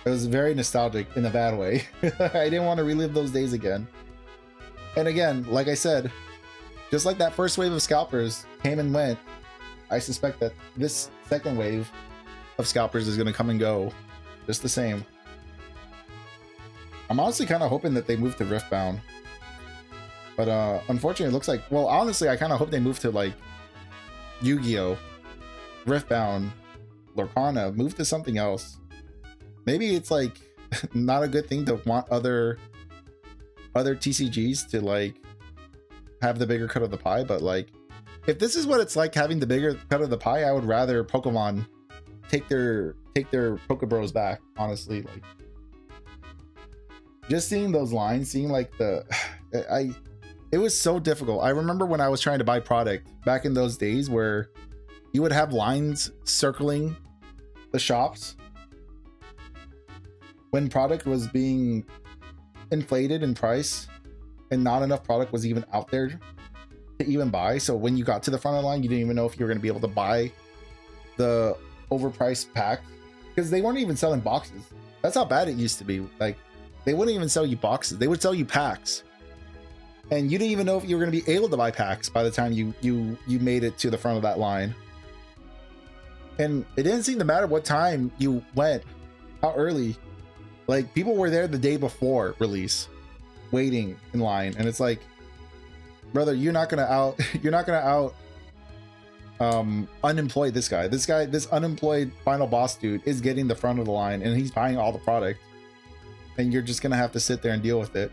It was very nostalgic in a bad way. I didn't want to relive those days again. And again, like I said, just like that first wave of scalpers came and went, I suspect that this second wave of scalpers is going to come and go just the same. I'm honestly kind of hoping that they move to Riftbound. But unfortunately, it looks like, well, honestly, I kind of hope they move to like Yu-Gi-Oh! Riftbound, Lorcana, move to something else. Maybe it's like not a good thing to want other TCGs to like have the bigger cut of the pie, but like if this is what it's like having the bigger cut of the pie, I would rather Pokemon take their Pokebros back, honestly. Like just seeing those lines, seeing like it was so difficult. I remember when I was trying to buy product back in those days where you would have lines circling the shops when product was being inflated in price and not enough product was even out there to even buy. So when you got to the front of the line, you didn't even know if you were going to be able to buy the overpriced pack because they weren't even selling boxes. That's how bad it used to be. Like they wouldn't even sell you boxes. They would sell you packs. And you didn't even know if you were going to be able to buy packs by the time you made it to the front of that line. And it didn't seem to matter what time you went, how early. Like, people were there the day before release, waiting in line, and it's like, brother, you're not gonna out unemploy this guy. This unemployed final boss dude is getting the front of the line, and he's buying all the product, and you're just gonna have to sit there and deal with it.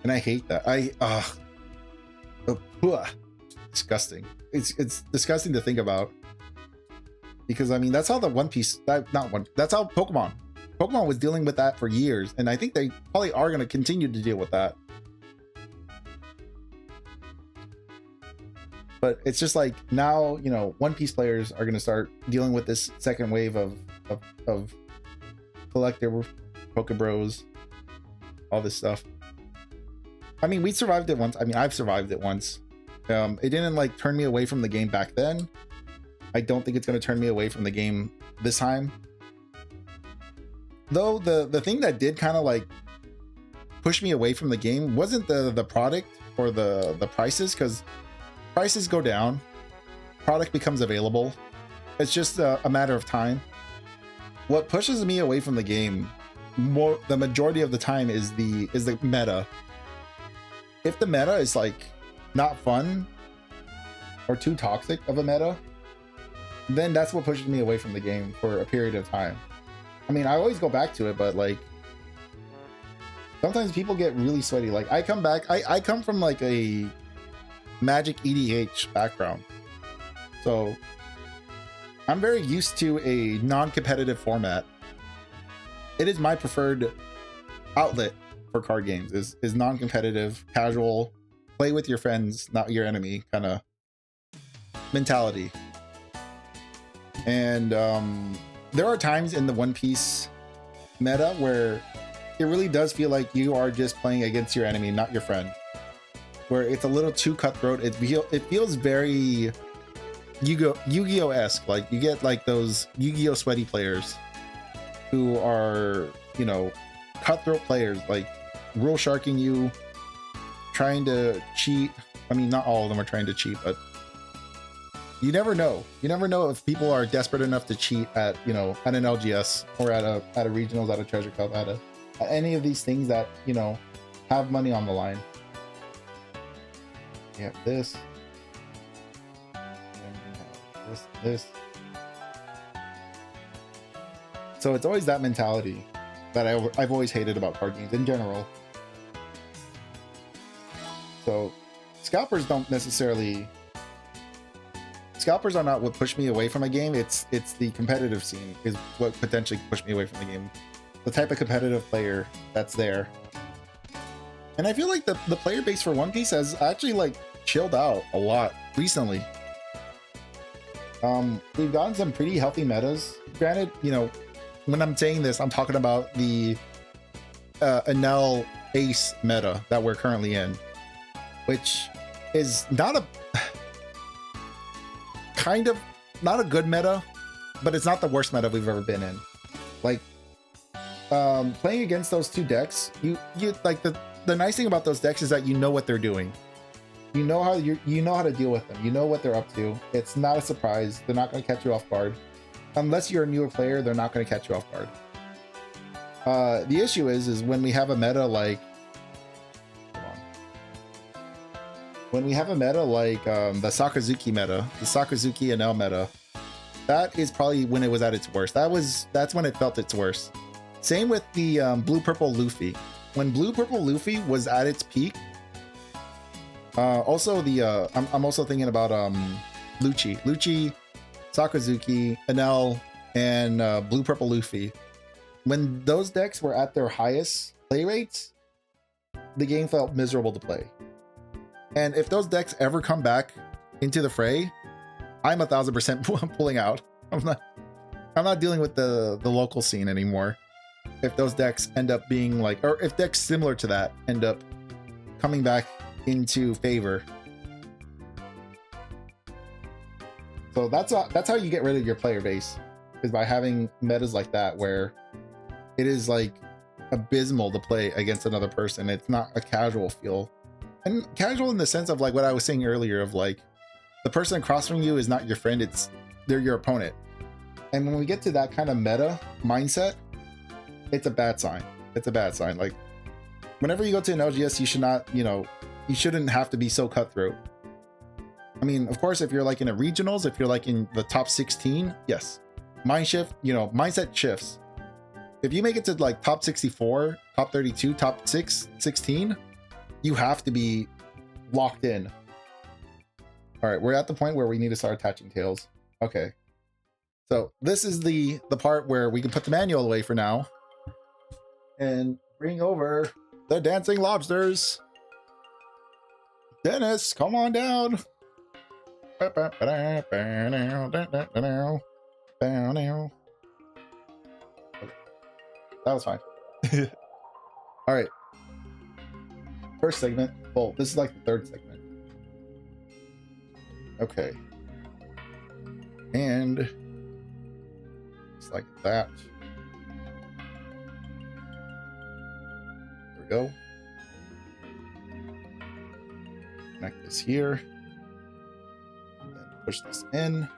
And I hate that. Disgusting. It's disgusting to think about, because I mean, that's how the that's how Pokemon was dealing with that for years, and I think they probably are going to continue to deal with that. But it's just like, now, you know, One Piece players are going to start dealing with this second wave of collector Pokebros, all this stuff. I mean, we survived it once. I mean, I've survived it once. It didn't like turn me away from the game back then. I don't think it's going to turn me away from the game this time. Though the thing that did kind of like push me away from the game wasn't the product or the prices, because prices go down, product becomes available. It's just a matter of time. What pushes me away from the game the majority of the time is the meta. If the meta is like not fun or too toxic of a meta, then that's what pushes me away from the game for a period of time. I mean, I always go back to it, but like, sometimes people get really sweaty. Like, I come back, I come from like a Magic EDH background, so I'm very used to a non-competitive format. It is my preferred outlet for card games, is non-competitive, casual, play with your friends, not your enemy kind of mentality. And there are times in the One Piece meta where it really does feel like you are just playing against your enemy, not your friend, where it's a little too cutthroat. It feels very Yu-Gi-Oh-esque. Like, you get like those Yu-Gi-Oh sweaty players who are, you know, cutthroat players, like rule sharking you, trying to cheat. I mean, not all of them are trying to cheat, but you never know. You never know if people are desperate enough to cheat at, you know, at an LGS or at a regionals, at a treasure cup, at any of these things that, you know, have money on the line. Yeah, this. And this. So it's always that mentality that I've always hated about card games in general. So scalpers are not what pushed me away from a game. It's the competitive scene is what potentially pushed me away from the game. The type of competitive player that's there. And I feel like the player base for One Piece has actually like chilled out a lot recently. We've gotten some pretty healthy metas. Granted, you know, when I'm saying this, I'm talking about the Enel Ace meta that we're currently in, which is not a good meta, but it's not the worst meta we've ever been in. Like, playing against those two decks, you like the nice thing about those decks is that you know what they're doing. You know how to deal with them. You know what they're up to. It's not a surprise. They're not going to catch you off guard. Unless you're a newer player, they're not going to catch you off guard. The issue is when we have a meta like, the Sakazuki meta, the Sakazuki Enel meta, that is probably when it was at its worst. That's when it felt its worst. Same with the Blue Purple Luffy. When Blue Purple Luffy was at its peak. Also the I'm also thinking about Lucci, Sakazuki, Enel, and Blue Purple Luffy. When those decks were at their highest play rates, the game felt miserable to play. And if those decks ever come back into the fray, I'm 1000% pulling out. I'm not dealing with the local scene anymore. If those decks end up being like, or if decks similar to that end up coming back into favor. So that's how you get rid of your player base, is by having metas like that where it is like abysmal to play against another person. It's not a casual feel. And casual in the sense of like what I was saying earlier, of like the person across from you is not your friend, they're your opponent. And when we get to that kind of meta mindset, it's a bad sign. It's a bad sign. Like, whenever you go to an LGS, you should not, you know, you shouldn't have to be so cutthroat. I mean, of course, if you're like in a regionals, if you're like in the top 16, yes, mind shift, you know, mindset shifts. If you make it to like top 64, top 32, top 16, you have to be locked in. All right, we're at the point where we need to start attaching tails. Okay. So this is the part where we can put the manual away for now and bring over the dancing lobsters. Dennis, come on down. That was fine. All right. First segment. Well, this is like the third segment. Okay. And just like that. There we go. Connect this here. Then push this in.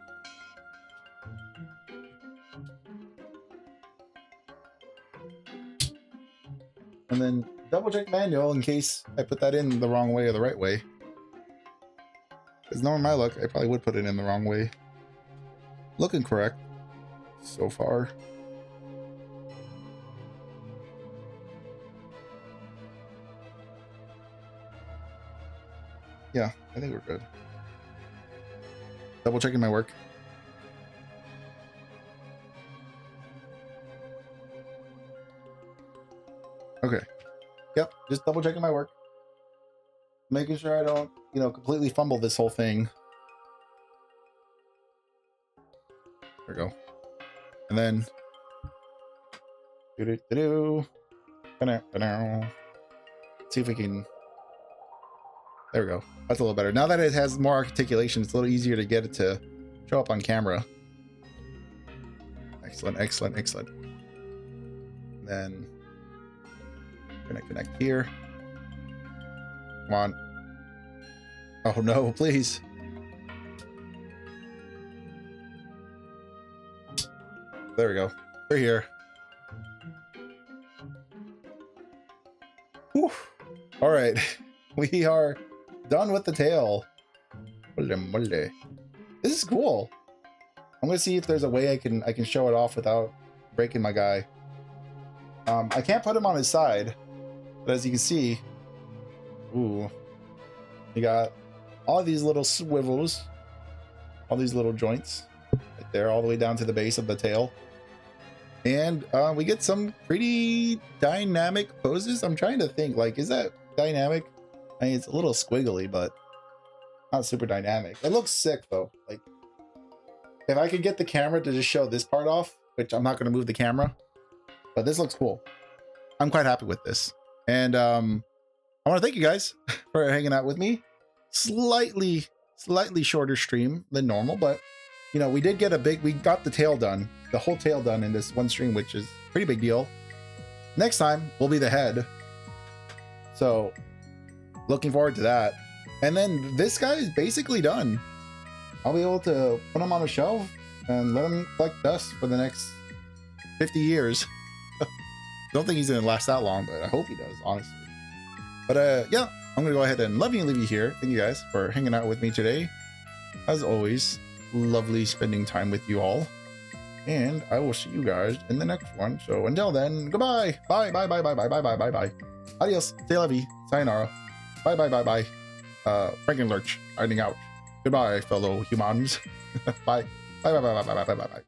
And then double check manual in case I put that in the wrong way or the right way. Because knowing my luck, I probably would put it in the wrong way. Looking correct so far. Yeah, I think we're good. Double checking my work. Okay. Yep, just double checking my work. Making sure I don't, you know, completely fumble this whole thing. There we go. And then see if we can. There we go. That's a little better. Now that it has more articulation, it's a little easier to get it to show up on camera. Excellent, excellent, excellent. And then I'm gonna connect here. Come on. Oh no, please. There we go. We're here. Whew. All right. We are done with the tail. This is cool. I'm gonna see if there's a way I can show it off without breaking my guy. I can't put him on his side, but as you can see, ooh, you got all these little swivels, all these little joints right there, all the way down to the base of the tail. And we get some pretty dynamic poses. I'm trying to think, like, is that dynamic? I mean, it's a little squiggly, but not super dynamic. It looks sick though. Like, if I could get the camera to just show this part off, which I'm not going to move the camera, but this looks cool. I'm quite happy with this. And I want to thank you guys for hanging out with me. Slightly shorter stream than normal, but you know, we got the tail done, the whole tail done in this one stream, which is a pretty big deal. Next time will be the head. So looking forward to that. And then this guy is basically done. I'll be able to put him on a shelf and let him collect dust for the next 50 years. Don't think he's gonna last that long, but I hope he does, honestly. But yeah, I'm gonna go ahead and leave you here. Thank you guys for hanging out with me today. As always, lovely spending time with you all. And I will see you guys in the next one. So until then, goodbye. Bye, bye, bye, bye, bye, bye, bye, bye, bye. Adios. C'est la vie. Sayonara. Bye, bye, bye, bye. Frankenlurch, hiding out. Goodbye, fellow humans. Bye. Bye, bye, bye, bye, bye, bye, bye, bye.